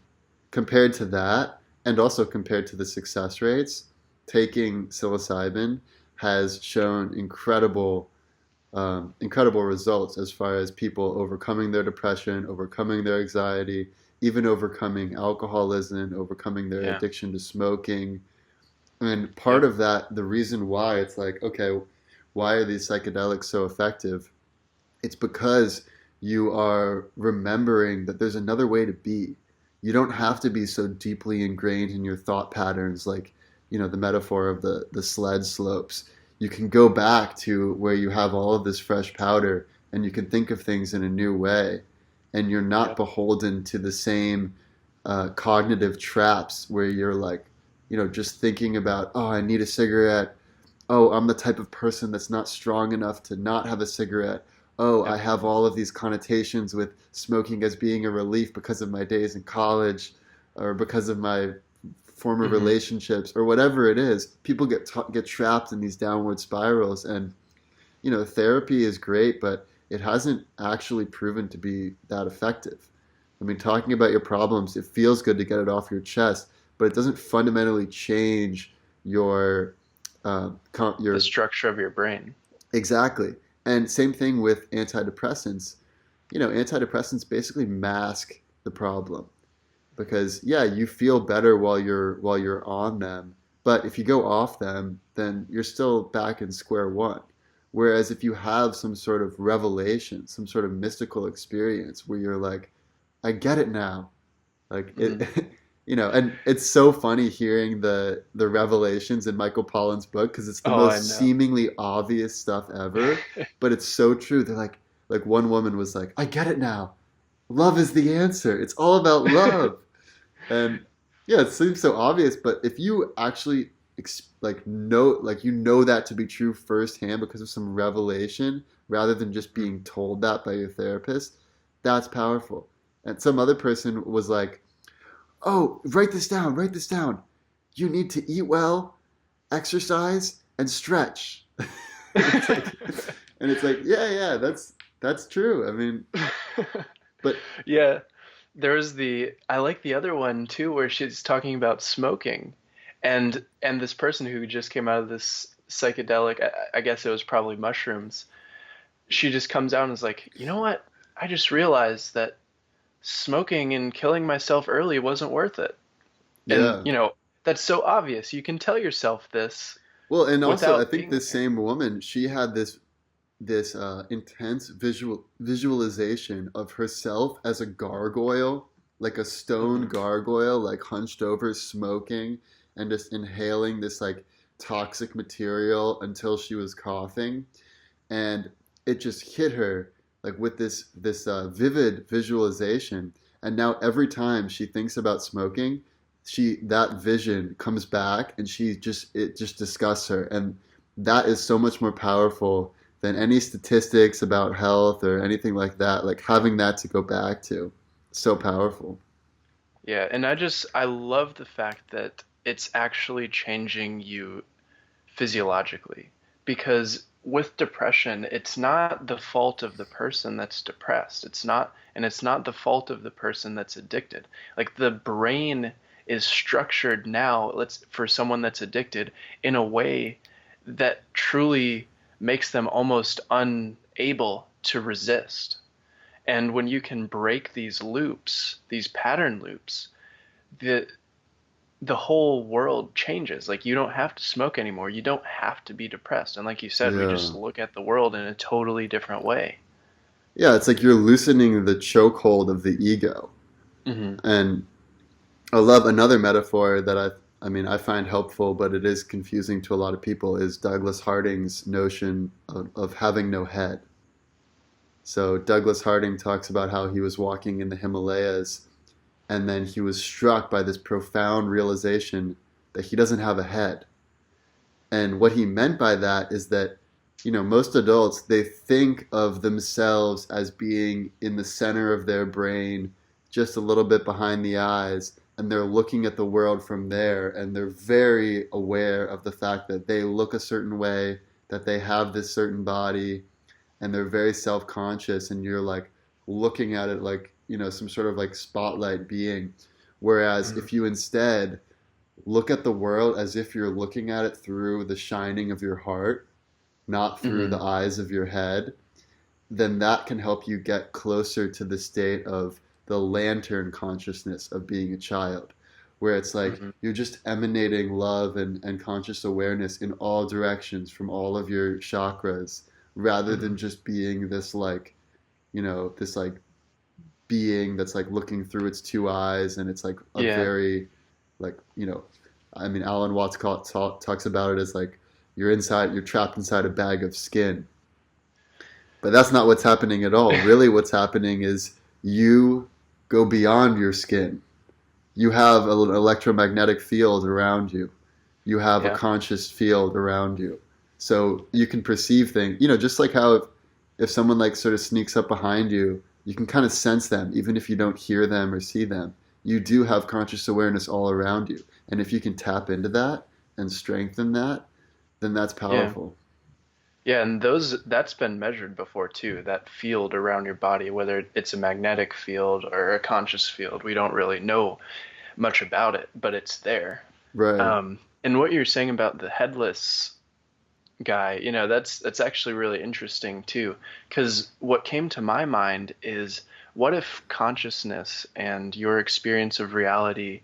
compared to that, and also compared to the success rates, taking psilocybin has shown incredible results as far as people overcoming their depression, overcoming their anxiety, even overcoming alcoholism, overcoming their Yeah. addiction to smoking. And part Yep. of that, the reason why it's like, okay, why are these psychedelics so effective? It's because you are remembering that there's another way to be. You don't have to be so deeply ingrained in your thought patterns, like, the metaphor of the sled slopes. You can go back to where you have all of this fresh powder and you can think of things in a new way. And you're not Yep. beholden to the same cognitive traps where you're like, just thinking about, oh, I need a cigarette. Oh, I'm the type of person that's not strong enough to not have a cigarette. Oh, I Yep. have all of these connotations with smoking as being a relief because of my days in college or because of my former Hmm. relationships or whatever it is. People get trapped in these downward spirals, and therapy is great, but it hasn't actually proven to be that effective. I mean, talking about your problems, it feels good to get it off your chest, but it doesn't fundamentally change your The your structure of your brain. exactly. And same thing with antidepressants. Antidepressants basically mask the problem because yeah, you feel better while you're on them, but if you go off them, then you're still back in square one. Whereas if you have some sort of revelation, some sort of mystical experience where you're like, I get it now. Like Mm. it, and it's so funny hearing the revelations in Michael Pollan's book because it's the Oh, I most know. seemingly obvious stuff ever, but it's so true. They're like one woman was like, I get it now. Love is the answer. It's all about love. And yeah, it seems so obvious, but if you actually like know that to be true firsthand because of some revelation rather than just Mm. being told that by your therapist, that's powerful. And some other person was like, "Oh, write this down, write this down. You need to eat well, exercise, and stretch." it's like and it's like, yeah, yeah, that's true. I mean, but Yeah. There's the I like the other one too where she's talking about smoking and this person who just came out of this psychedelic I guess it was probably mushrooms. She just comes out and is like, "You know what? I just realized that smoking and killing myself early wasn't worth it. And, Yeah. that's so obvious. You can tell yourself this Well, and also I without think being this there. same woman, she had this intense visualization of herself as a gargoyle, like a stone Hmm. gargoyle, like hunched over, smoking and just inhaling this like toxic material until she was coughing, and it just hit her like with this vivid visualization. And now every time she thinks about smoking, she that vision comes back, and it just disgusts her. And that is so much more powerful than any statistics about health or anything like that. Like having that to go back to, so powerful. Yeah, and I love the fact that it's actually changing you physiologically, because with depression, it's not the fault of the person that's depressed. It's not the fault of the person that's addicted. Like the brain is structured now, let's for someone that's addicted in a way that truly makes them almost unable to resist. And when you can break these loops, these pattern loops, the the whole world changes. Like you don't have to smoke anymore. You don't have to be depressed. And like you said, we just Yeah. look at the world in a totally different way. Yeah, it's like you're loosening the chokehold of the ego. Hmm. And I love another metaphor that I mean, I find helpful, but it is confusing to a lot of people, is Douglas Harding's notion of having no head. So Douglas Harding talks about how he was walking in the Himalayas, and then he was struck by this profound realization that he doesn't have a head. And what he meant by that is that, most adults, they think of themselves as being in the center of their brain, just a little bit behind the eyes, and they're looking at the world from there, and they're very aware of the fact that they look a certain way, that they have this certain body, and they're very self-conscious, and you're like looking at it like, some sort of like spotlight being. Whereas Hmm. if you instead look at the world as if you're looking at it through the shining of your heart, not through the Hmm. eyes of your head, then that can help you get closer to the state of the lantern consciousness of being a child, where it's like Hmm. you're just emanating love and conscious awareness in all directions from all of your chakras, rather than Hmm. just being this like, this like being that's like looking through its two eyes, and it's like a Yeah. very like, I mean, Alan Watts talks about it as like you're trapped inside a bag of skin. But that's not what's happening at all. Really, what's happening is you go beyond your skin. You have an electromagnetic field around you. You have a Yeah. conscious field around you. So you can perceive things, just like how if someone like sort of sneaks up behind you, you can kind of sense them, even if you don't hear them or see them. You do have conscious awareness all around you. And if you can tap into that and strengthen that, then that's Yeah. powerful. Yeah, and that's been measured before too, that field around your body, whether it's a magnetic field or a conscious field. We don't really know much about it, but it's there. Right. And what you're saying about the headless guy, that's actually really interesting too, because what came to my mind is what if consciousness and your experience of reality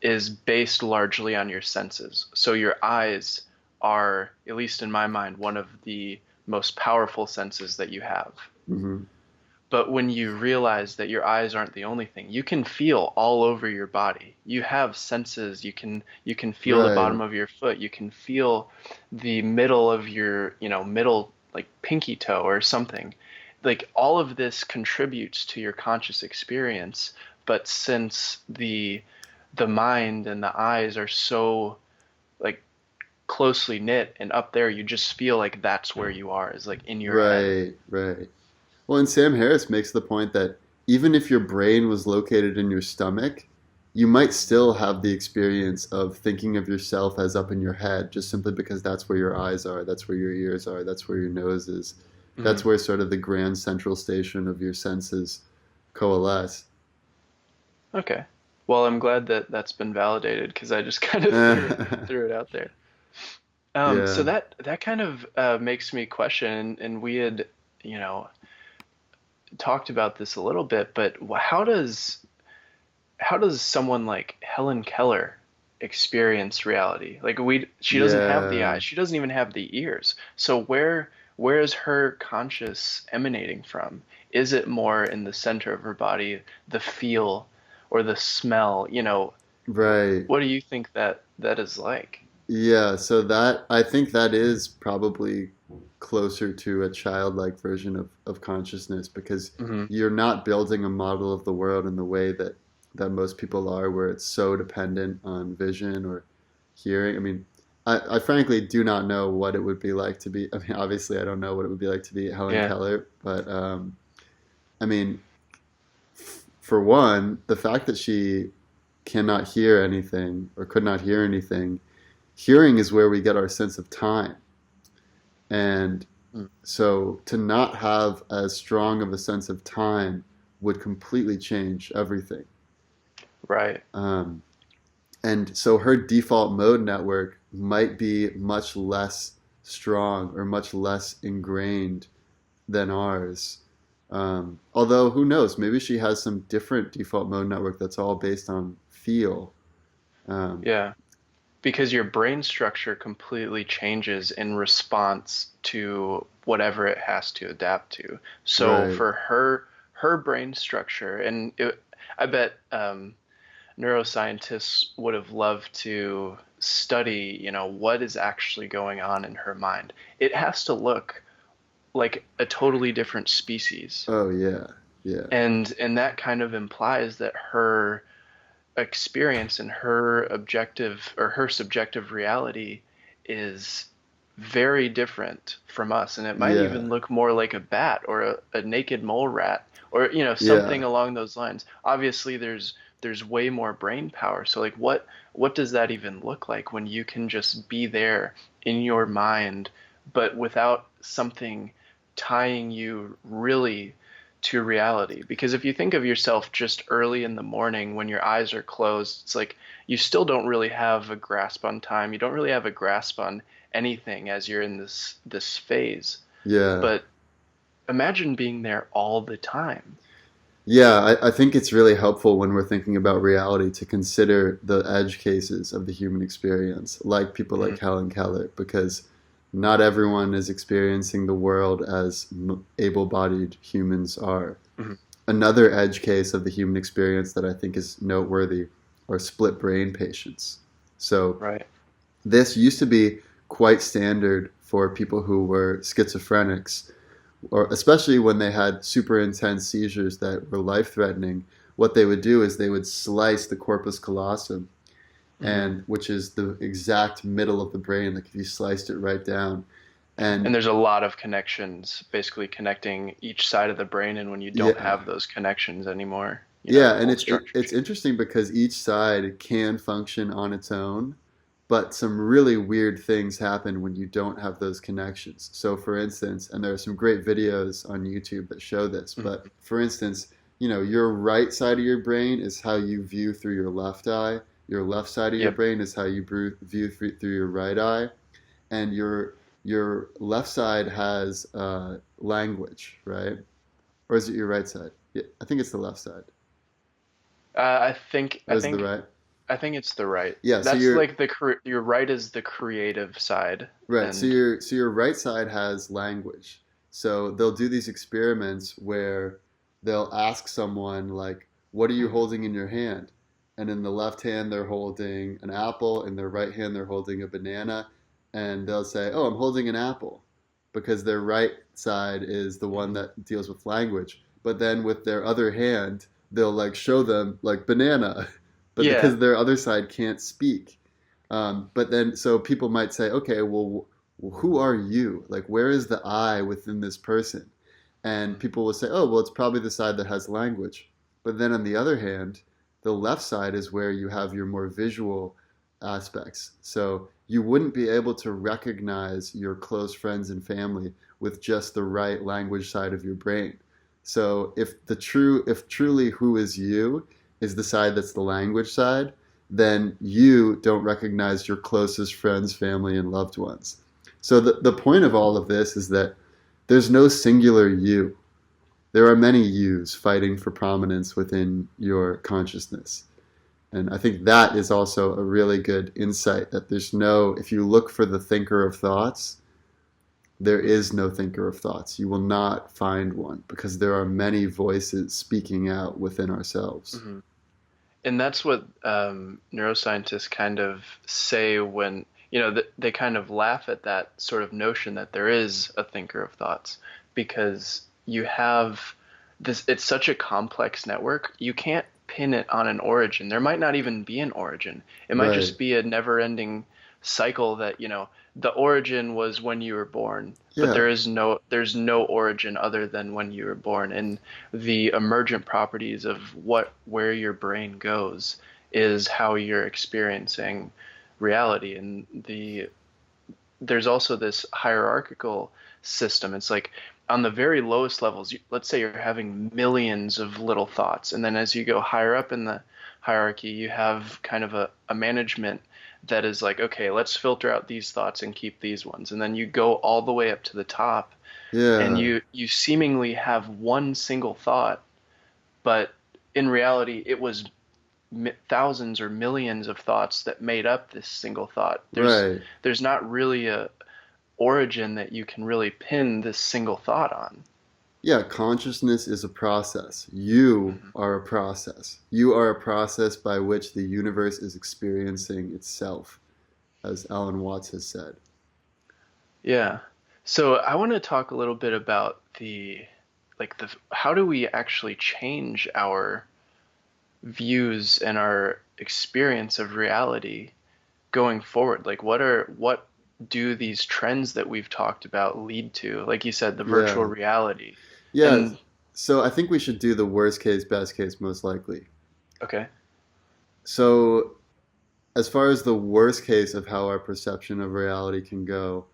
is based largely on your senses? So your eyes are, at least in my mind, one of the most powerful senses that you have. Hmm. But when you realize that your eyes aren't the only thing, you can feel all over your body. You have senses. You can feel the Right. bottom of your foot. You can feel the middle of your, middle like pinky toe or something. Like all of this contributes to your conscious experience, but since the mind and the eyes are so like closely knit and up there, you just feel like that's where you are, is like in your head. Right. Right. Well, and Sam Harris makes the point that even if your brain was located in your stomach, you might still have the experience of thinking of yourself as up in your head, just simply because that's where your eyes are, that's where your ears are, that's where your nose is. That's Mhm. where sort of the grand central station of your senses coalesce. Okay. Well, I'm glad that that's been validated because I just kind of threw it out there. So Yeah. that kind of makes me question, and we had, you know, talked about this a little bit, but how does someone like Helen Keller experience reality? Like she doesn't have the Yeah, eyes, she doesn't even have the ears. So where is her conscious emanating from? Is it more in the center of her body, the feel or the smell? right. What do you think that is like? Yeah, so that I think that is probably closer to a childlike version of consciousness because Hmm. you're not building a model of the world in the way that most people are, where it's so dependent on vision or hearing. I mean, I frankly do not know what it would be like to be. I mean, obviously, I don't know what it would be like to be Helen Yeah. Keller, but I mean, for one, the fact that she cannot hear anything or could not hear anything, hearing is where we get our sense of time. And Mm. so to not have as strong of a sense of time would completely change everything. Right. Um, and so her default mode network might be much less strong or much less ingrained than ours. Although, who knows? Maybe she has some different default mode network that's all based on feel. Um, Yeah. Because your brain structure completely changes in response to whatever it has to adapt to. So right. for her brain structure, I bet neuroscientists would have loved to study, what is actually going on in her mind. It has to look like a totally different species. Oh, yeah. Yeah. And that kind of implies that her experience and her objective or her subjective reality is very different from us, and it might Yeah. even look more like a bat or a naked mole rat or Yeah. something along those lines. Obviously there's way more brain power, so like what does that even look like when you can just be there in your mind but without something tying you really to reality? Because if you think of yourself just early in the morning when your eyes are closed, it's like you still don't really have a grasp on time. You don't really have a grasp on anything as you're in this phase. Yeah. But imagine being there all the time. Yeah, I think it's really helpful when we're thinking about reality to consider the edge cases of the human experience, like people Hmm. like Helen Keller, because not everyone is experiencing the world as able-bodied humans are. Hmm. Another edge case of the human experience that I think is noteworthy are split brain patients. So Right. this used to be quite standard for people who were schizophrenics, or especially when they had super intense seizures that were life threatening. What they would do is they would slice the corpus callosum, Hmm. and which is the exact middle of the brain, like if you sliced it right down. And And there's a lot of connections basically connecting each side of the brain, and when you don't yeah, have those connections anymore, yeah, the and whole it's structure it's changes. interesting because each side can function on its own, but some really weird things happen when you don't have those connections. So, for instance, and there are some great videos on YouTube that show this, but Hmm. for instance, your right side of your brain is how you view through your left eye. Your left side of your Yep. brain is how you view through your right eye, and your left side has language, or is it your right side? Yeah, I think it's the left side. I think Or I is it the think right? I think it's the right. Yeah, so That's you're like your right is the creative side, right. So and your right side has language. So they'll do these experiments where they'll ask someone like, "What are you holding in your hand?" And in the left hand they're holding an apple, in their right hand they're holding a banana, and they'll say, "Oh, I'm holding an apple," because their right side is the one Mhm. that deals with language. But then with their other hand, they'll like show them like banana, but Yeah, because their other side can't speak. But then, so people might say, okay, well, who are you? Like, where is the I within this person? And Mhm. people will say, oh, well, it's probably the side that has language. But then on the other hand, the left side is where you have your more visual aspects. So you wouldn't be able to recognize your close friends and family with just the right language side of your brain. So if truly who is you is the side that's the language side, then you don't recognize your closest friends, family, and loved ones. So the point of all of this is that there's no singular you. there are many yous fighting for prominence within your consciousness. And I think that is also a really good insight that if you look for the thinker of thoughts, there is no thinker of thoughts. You will not find one because there are many voices speaking out within ourselves. Hmm. And that's what neuroscientists kind of say when, they kind of laugh at that sort of notion that there is a thinker of thoughts because you have this, it's such a complex network. You can't pin it on an origin. There might not even be an origin. It might Right. just be a never-ending cycle that, the origin was when you were born, but Yeah. there's no origin other than when you were born. And the emergent properties of where your brain goes is how you're experiencing reality. And there's also this hierarchical system. It's like on the very lowest levels, let's say you're having millions of little thoughts, and then as you go higher up in the hierarchy, you have kind of a management that is like, okay, let's filter out these thoughts and keep these ones. And then you go all the way up to the top, and Yeah. you seemingly have one single thought, but in reality, it was thousands or millions of thoughts that made up this single thought. Right. There's not really a origin that you can really pin this single thought on. Yeah, consciousness is a process. You Hmm. are a process. You are a process by which the universe is experiencing itself, as Alan Watts has said. Yeah. So I want to talk a little bit about the how do we actually change our views and our experience of reality going forward? Like what do these trends that we've talked about lead to? Like you said, the virtual Yeah. reality. Yeah. And So I think we should do the worst case, best case, most likely. okay. So, as far as the worst case of how our perception of reality can go,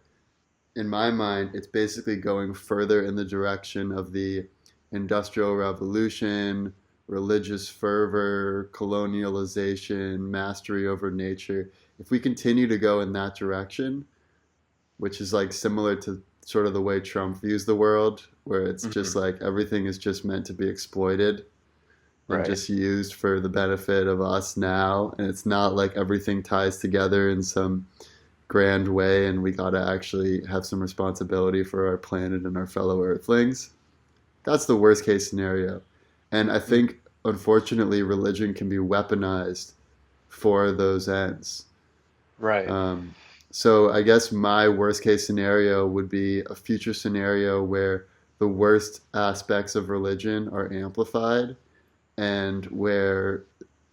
in my mind, it's basically going further in the direction of the Industrial Revolution, religious fervor, colonialization, mastery over nature. If we continue to go in that direction, which is like similar to sort of the way Trump views the world, where it's just Hmm. like everything is just meant to be exploited and Right. just used for the benefit of us now. And it's not like everything ties together in some grand way and we got to actually have some responsibility for our planet and our fellow earthlings. That's the worst case scenario. And I Mhm. think, unfortunately, religion can be weaponized for those ends. Right. Um, so I guess my worst case scenario would be a future scenario where the worst aspects of religion are amplified and where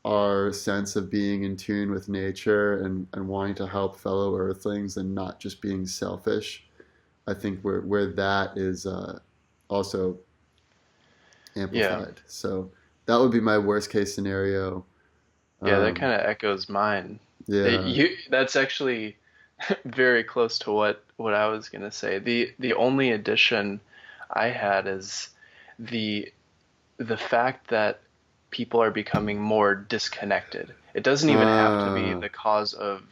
our sense of being in tune with nature and wanting to help fellow earthlings and not just being selfish, I think where that is also Yeah. amplified. So that would be my worst case scenario. Yeah, that Um, kind of echoes mine. yeah, That's actually very close to what I was gonna say. The only addition I had is the the fact that people are becoming more disconnected. It doesn't even have to be uh, the cause of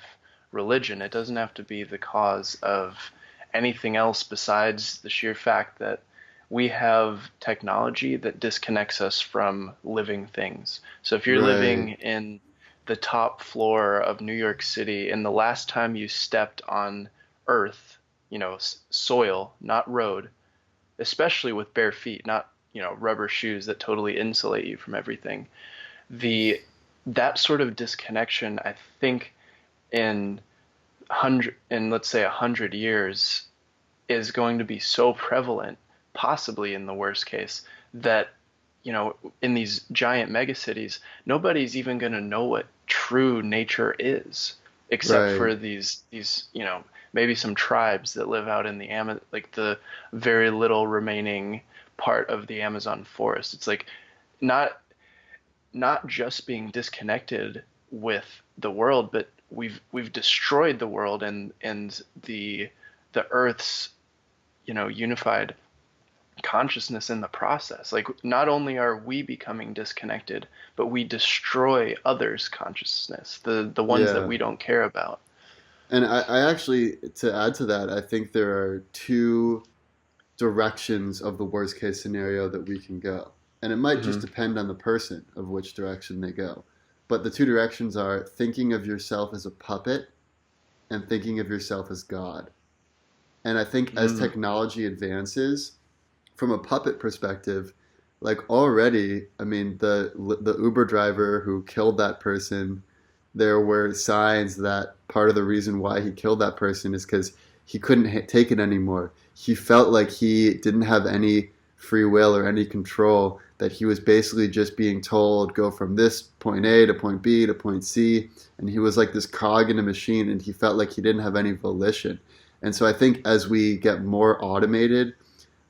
religion. It doesn't have to be the cause of anything else besides the sheer fact that we have technology that disconnects us from living things. So if you're living right, in the top floor of New York City and the last time you stepped on earth, soil, not road, especially with bare feet, not, rubber shoes that totally insulate you from everything. The That sort of disconnection, I think, in let's say 100 years, is going to be so prevalent, possibly in the worst case, that in these giant megacities, nobody's even going to know what true nature is, except right. for these maybe some tribes that live out in the like the very little remaining part of the Amazon forest. It's like not not just being disconnected with the world, but we've destroyed the world and the Earth's unified consciousness in the process. Like not only are we becoming disconnected, but we destroy others' consciousness, the ones that Yeah. we don't care about. And I actually, to add to that, I think there are two directions of the worst case scenario that we can go. And it might just Hmm. depend on the person of which direction they go. But the two directions are thinking of yourself as a puppet and thinking of yourself as God. And I think as Mm. technology advances, from a puppet perspective, like already, I mean, the Uber driver who killed that person, there were signs that part of the reason why he killed that person is because he couldn't take it anymore. He felt like he didn't have any free will or any control, that he was basically just being told, go from this point A to point B to point C. And he was like this cog in a machine, and he felt like he didn't have any volition. And so I think as we get more automated,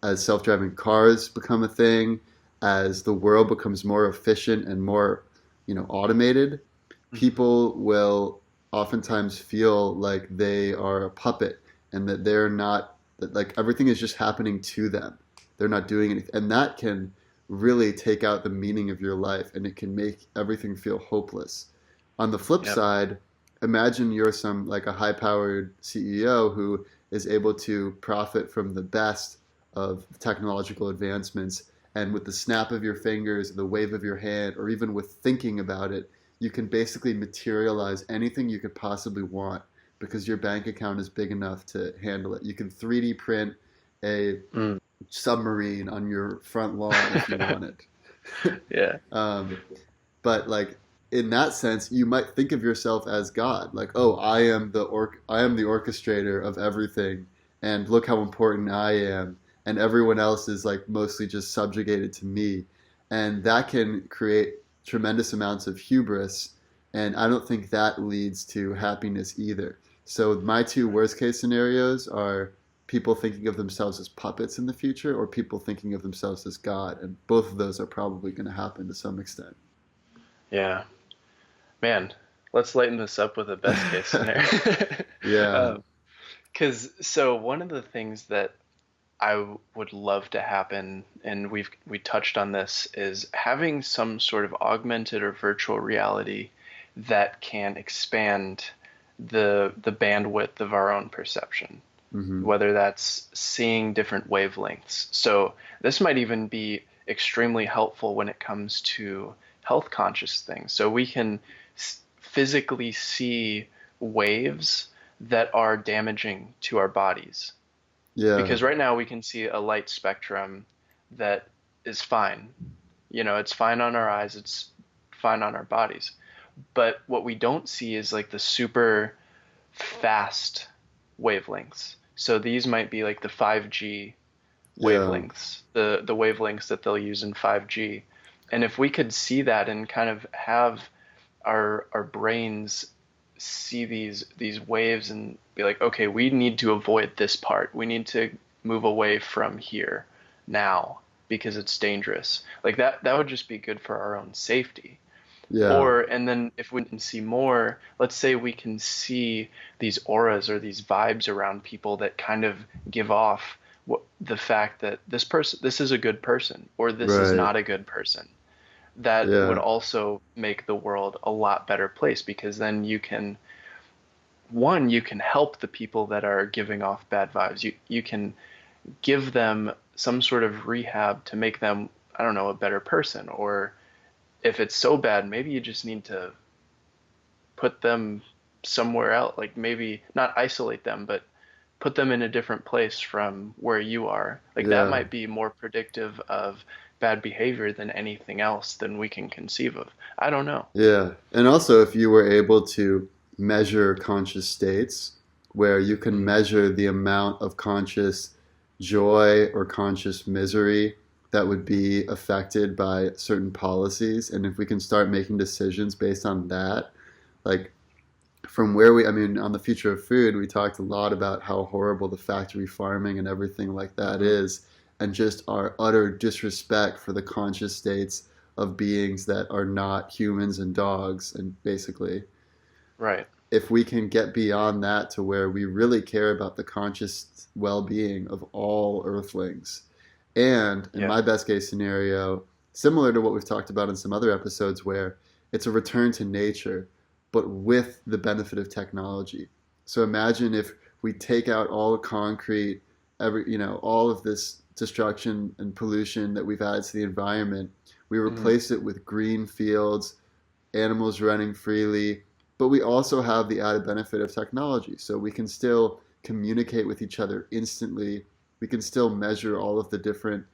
as self-driving cars become a thing, as the world becomes more efficient and more, automated, people will oftentimes feel like they are a puppet and that they're not, that like everything is just happening to them. They're not doing anything. And that can really take out the meaning of your life, and it can make everything feel hopeless. On the flip Yep. side, imagine you're some like a high-powered CEO who is able to profit from the best of technological advancements, and with the snap of your fingers, the wave of your hand, or even with thinking about it, you can basically materialize anything you could possibly want because your bank account is big enough to handle it. You can 3D print a Mm. submarine on your front lawn if you want it. Yeah. um, but like in that sense, you might think of yourself as God. Like, oh, I am the orchestrator of everything, and look how important I am, and everyone else is like mostly just subjugated to me, and that can create tremendous amounts of hubris, and I don't think that leads to happiness either. So my two worst case scenarios are people thinking of themselves as puppets in the future, or people thinking of themselves as God, and both of those are probably going to happen to some extent. Yeah. Man, let's lighten this up with a best case scenario. Yeah. Because so one of the things that would love to happen, and we touched on this, is having some sort of augmented or virtual reality that can expand the bandwidth of our own perception, Hmm. whether that's seeing different wavelengths. So this might even be extremely helpful when it comes to health conscious things. So we can physically see waves that are damaging to our bodies, Yeah. because right now we can see a light spectrum that is fine. It's fine on our eyes, it's fine on our bodies. But what we don't see is like the super fast wavelengths. So these might be like the 5G Yeah. wavelengths, the wavelengths that they'll use in 5G. And if we could see that and kind of have our brains see these waves and be like, okay, we need to avoid this part. We need to move away from here now because it's dangerous. Like that would just be good for our own safety. Yeah. Or, and then if we can see more, let's say we can see these auras or these vibes around people that kind of give off the fact that this is a good person, or this is Right. not a good person. That would Yeah. also make the world a lot better place, because then you can help the people that are giving off bad vibes. You can give them some sort of rehab to make them, I don't know, a better person. Or if it's so bad, maybe you just need to put them somewhere else, like maybe not isolate them, but put them in a different place from where you are. Like that Yeah. might be more predictive of bad behavior than anything else than we can conceive of. I don't know. Yeah. And also, if you were able to measure conscious states, where you can Mm. measure the amount of conscious joy or conscious misery that would be affected by certain policies, and if we can start making decisions based on that, like from where I mean, on the future of food, we talked a lot about how horrible the factory farming and everything like that Hmm. is, and just our utter disrespect for the conscious states of beings that are not humans and dogs, and basically Right. if we can get beyond that to where we really care about the conscious well-being of all earthlings. And in Yeah. my best case scenario, similar to what we've talked about in some other episodes, where it's a return to nature but with the benefit of technology. So imagine if we take out all concrete all of this destruction and pollution that we've added to the environment, we Mhm. replace it with green fields, animals running freely, but we also have the added benefit of technology. So we can still communicate with each other instantly. We can still measure all of the different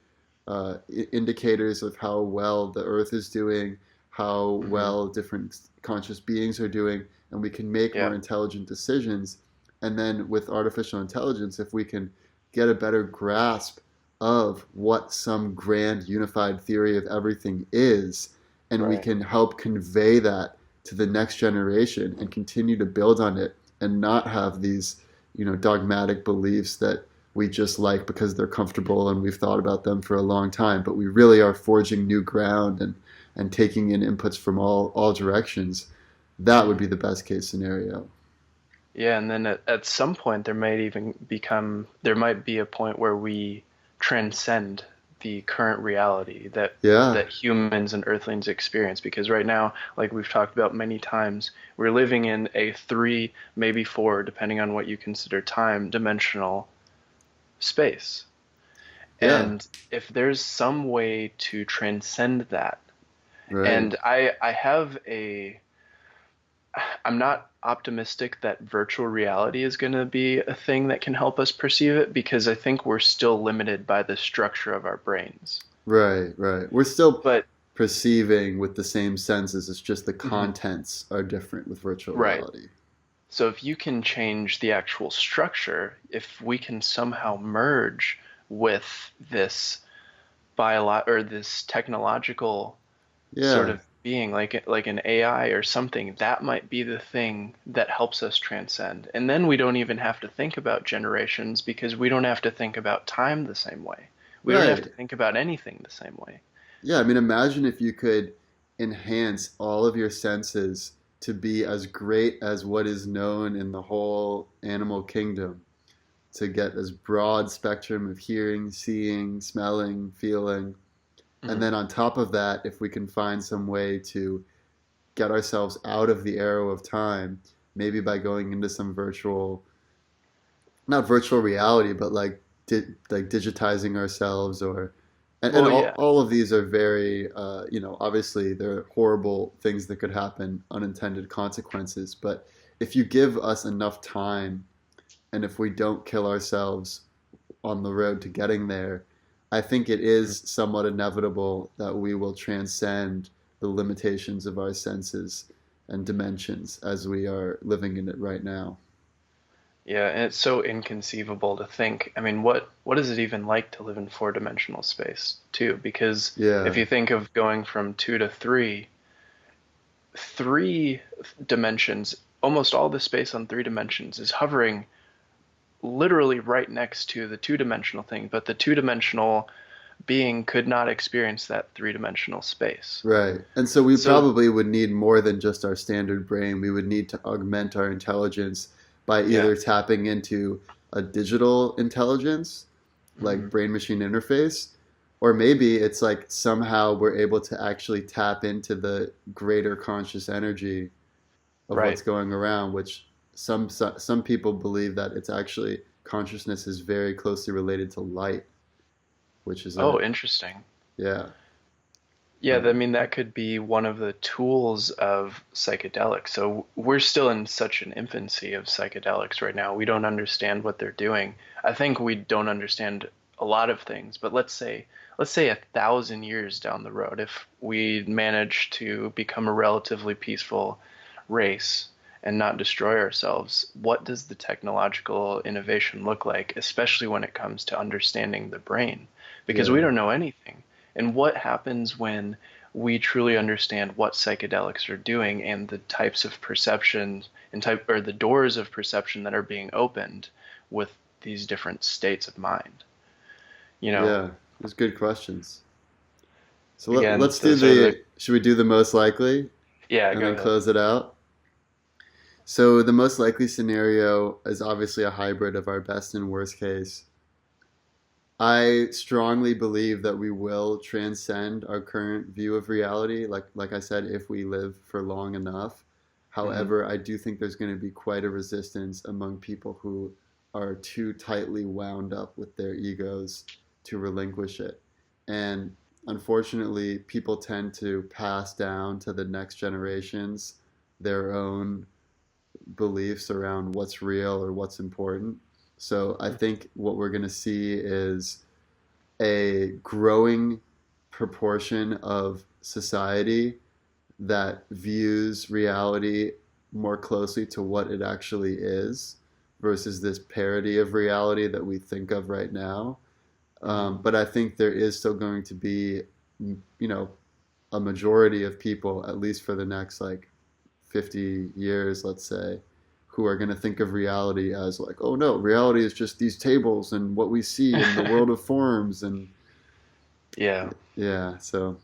indicators of how well the Earth is doing, how Mhm. well different conscious beings are doing, and we can make Yeah. more intelligent decisions. And then with artificial intelligence, if we can get a better grasp of what some grand unified theory of everything is, and we Right. can help convey that to the next generation and continue to build on it and not have these, dogmatic beliefs that we just like because they're comfortable and we've thought about them for a long time, but we really are forging new ground and taking in inputs from all directions. That would be Mhm. the best case scenario. Yeah, and then at some point there might be a point where we transcend the current reality Yeah, that humans and earthlings experience, because right now, like we've talked about many times, we're living in a three, maybe four, depending on what you consider time, dimensional space. yeah, And if there's some way to transcend that, right, and I'm not optimistic that virtual reality is going to be a thing that can help us perceive it, because I think we're still limited by the structure of our brains. right. We're still But perceiving with the same senses, it's just the mhm, contents are different with virtual right. reality. So if you can change the actual structure, if we can somehow merge with this or this technological sort Yeah, of being, like an AI or something, that might be the thing that helps us transcend. And then we don't even have to think about generations, because we don't have to think about time the same way. We don't have to right. think about anything the same way. Yeah, I mean, imagine if you could enhance all of your senses to be as great as what is known in the whole animal kingdom, to get this broad spectrum of hearing, seeing, smelling, feeling. And Hmm. then on top of that, if we can find some way to get ourselves out of the arrow of time, maybe by going into some virtual, not virtual reality, but like digitizing ourselves, or and Well, yeah. all of these are very obviously they're horrible things that could happen, unintended consequences. But if you give us enough time, and if we don't kill ourselves on the road to getting there, I think it Mhm. is somewhat inevitable that we will transcend the limitations of our senses and dimensions as we are living in it right now. Yeah, and it's so inconceivable to think. I mean, what is it even like to live in four-dimensional space, too? Because if Yeah, you think of going from two to three dimensions, almost all the space on three dimensions is hovering literally right next to the two-dimensional thing, but the two-dimensional being could not experience that three-dimensional space. right. And so we So, probably would need more than just our standard brain. We would need to augment our intelligence by yeah. either tapping into a digital intelligence, like Hmm. brain machine interface, or maybe it's like somehow we're able to actually tap into the greater conscious energy of what's Right. going around, which some people believe that it's actually consciousness is very closely related to light, which is Oh, a interesting. yeah. Yeah, I Um, mean, that could be one of the tools of psychedelics. So we're still in such an infancy of psychedelics right now. We don't understand what they're doing. I think we don't understand a lot of things, but let's say 1,000 years down the road, if we manage to become a relatively peaceful race and not destroy ourselves, what does the technological innovation look like, especially when it comes to understanding the brain? Because we yeah, don't know anything. And what happens when we truly understand what psychedelics are doing, and the types of perception and type or the doors of perception that are being opened with these different states of mind? You know, yeah. Those good questions. So again, let's do those are the the. Should we do the most likely yeah, and go then ahead. close it out? So the most likely scenario is obviously a hybrid of our best and worst case. I strongly believe that we will transcend our current view of reality, like I said, if we live for long enough. Hmm. However, I do think there's going to be quite a resistance among people who are too tightly wound up with their egos to relinquish it. And unfortunately, people tend to pass down to the next generations their own beliefs around what's real or what's important. So I think what we're going to see is a growing proportion of society that views reality more closely to what it actually is versus this parody of reality that we think of right now. But I think there is still going to be, a majority of people, at least for the next like 50 years, let's say, who are going to think of reality as like, oh no, reality is just these tables and what we see in the world of forms. And Yeah. yeah, so.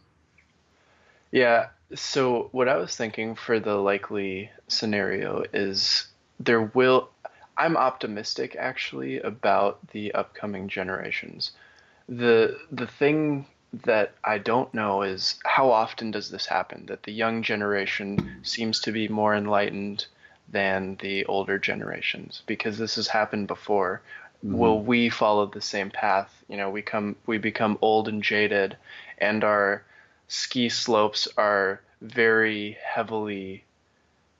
Yeah. So what I was thinking for the likely scenario is there will, I'm optimistic actually about the upcoming generations. The thing that I don't know is how often does this happen, that the young generation seems to be more enlightened than the older generations, because this has happened before. Mhm. Will we follow the same path? We become old and jaded, and our ski slopes are very heavily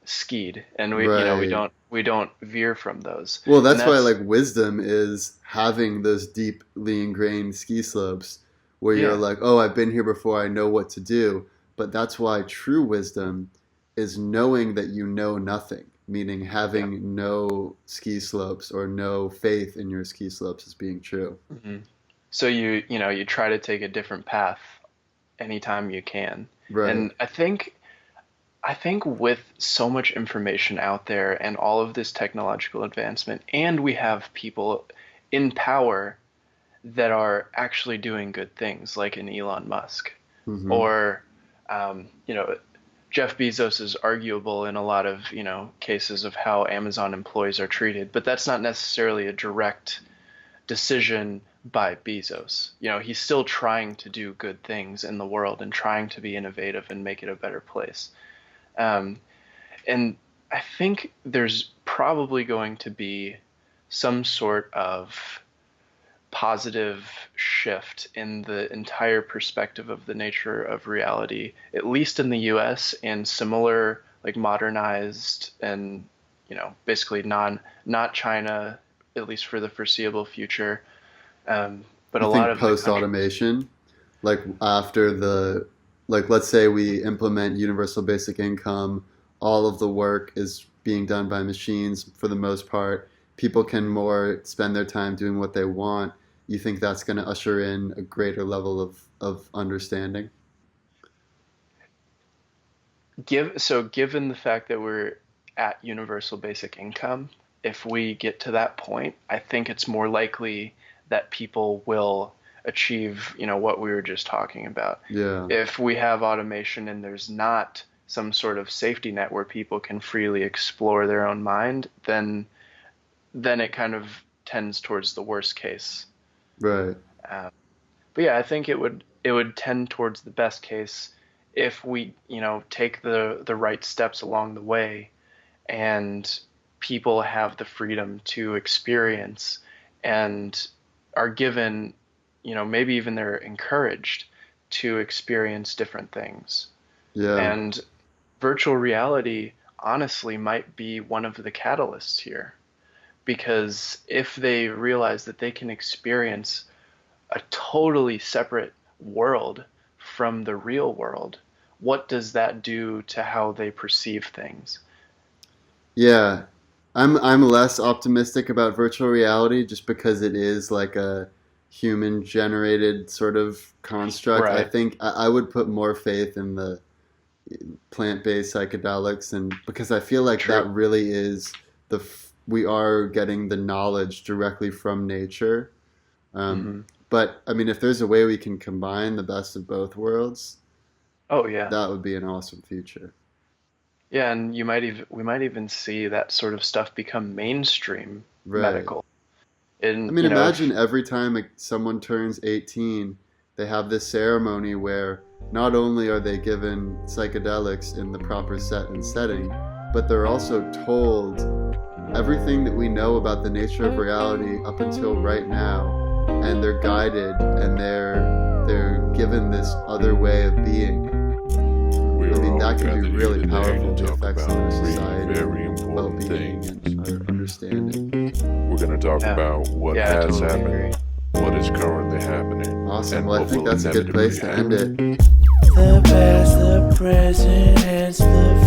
skied, and Right. we don't veer from those. Well, And that's why that's like wisdom is having those deeply ingrained ski slopes where you're yeah, like, oh, I've been here before, I know what to do. But that's why true wisdom is knowing that you know nothing, meaning yeah. having no ski slopes or no faith in your ski slopes as being true. Hmm. So you try to take a different path anytime you can. Right. And I think with so much information out there and all of this technological advancement, and we have people in power that are actually doing good things, like an Elon Musk, Mm-hmm. or Jeff Bezos is arguable in a lot of cases of how Amazon employees are treated, but that's not necessarily a direct decision by Bezos. He's still trying to do good things in the world and trying to be innovative and make it a better place. Um, and I think there's probably going to be some sort of positive shift in the entire perspective of the nature of reality, at least in the US, and similar, like modernized and, basically not China, at least for the foreseeable future. But You a lot think of the post countries. automation, like after like let's say we implement universal basic income, all of the work is being done by machines for the most part. People can more spend their time doing what they want. You think that's going to usher in a greater level of understanding? Given the fact that we're at universal basic income, if we get to that point, I think it's more likely that people will achieve, what we were just talking about. Yeah, If we have automation and there's not some sort of safety net where people can freely explore their own mind, then it kind of tends towards the worst case. right. Um, but yeah, I think it would tend towards the best case if we, take the right steps along the way, and people have the freedom to experience and are given, maybe even they're encouraged to experience different things. Yeah, And virtual reality honestly might be one of the catalysts here, because if they realize that they can experience a totally separate world from the real world, what does that do to how they perceive things? yeah. I'm less optimistic about virtual reality just because it is like a human generated sort of construct. I Right. think I would put more faith in the plant-based psychedelics, and because I feel like that True. really is we are getting the knowledge directly from nature. um, Hmm. but I mean, if there's a way we can combine the best of both worlds, Oh yeah. that would be an awesome future. Yeah, and we might even see that sort of stuff become mainstream Right. medical. I And mean, imagine if every time someone turns 18, they have this ceremony where not only are they given psychedelics in the proper set and setting, but they're also told everything that we know about the nature of reality up until right now, and they're guided and they're given this other way of being. I mean, that can be really powerful, the effects on our society, well-being, and our understanding. We're going to talk about what has totally happened, agree. what is currently happening. Awesome. and Well, I what think will that's a good place to end inevitably it. The past, the present, and the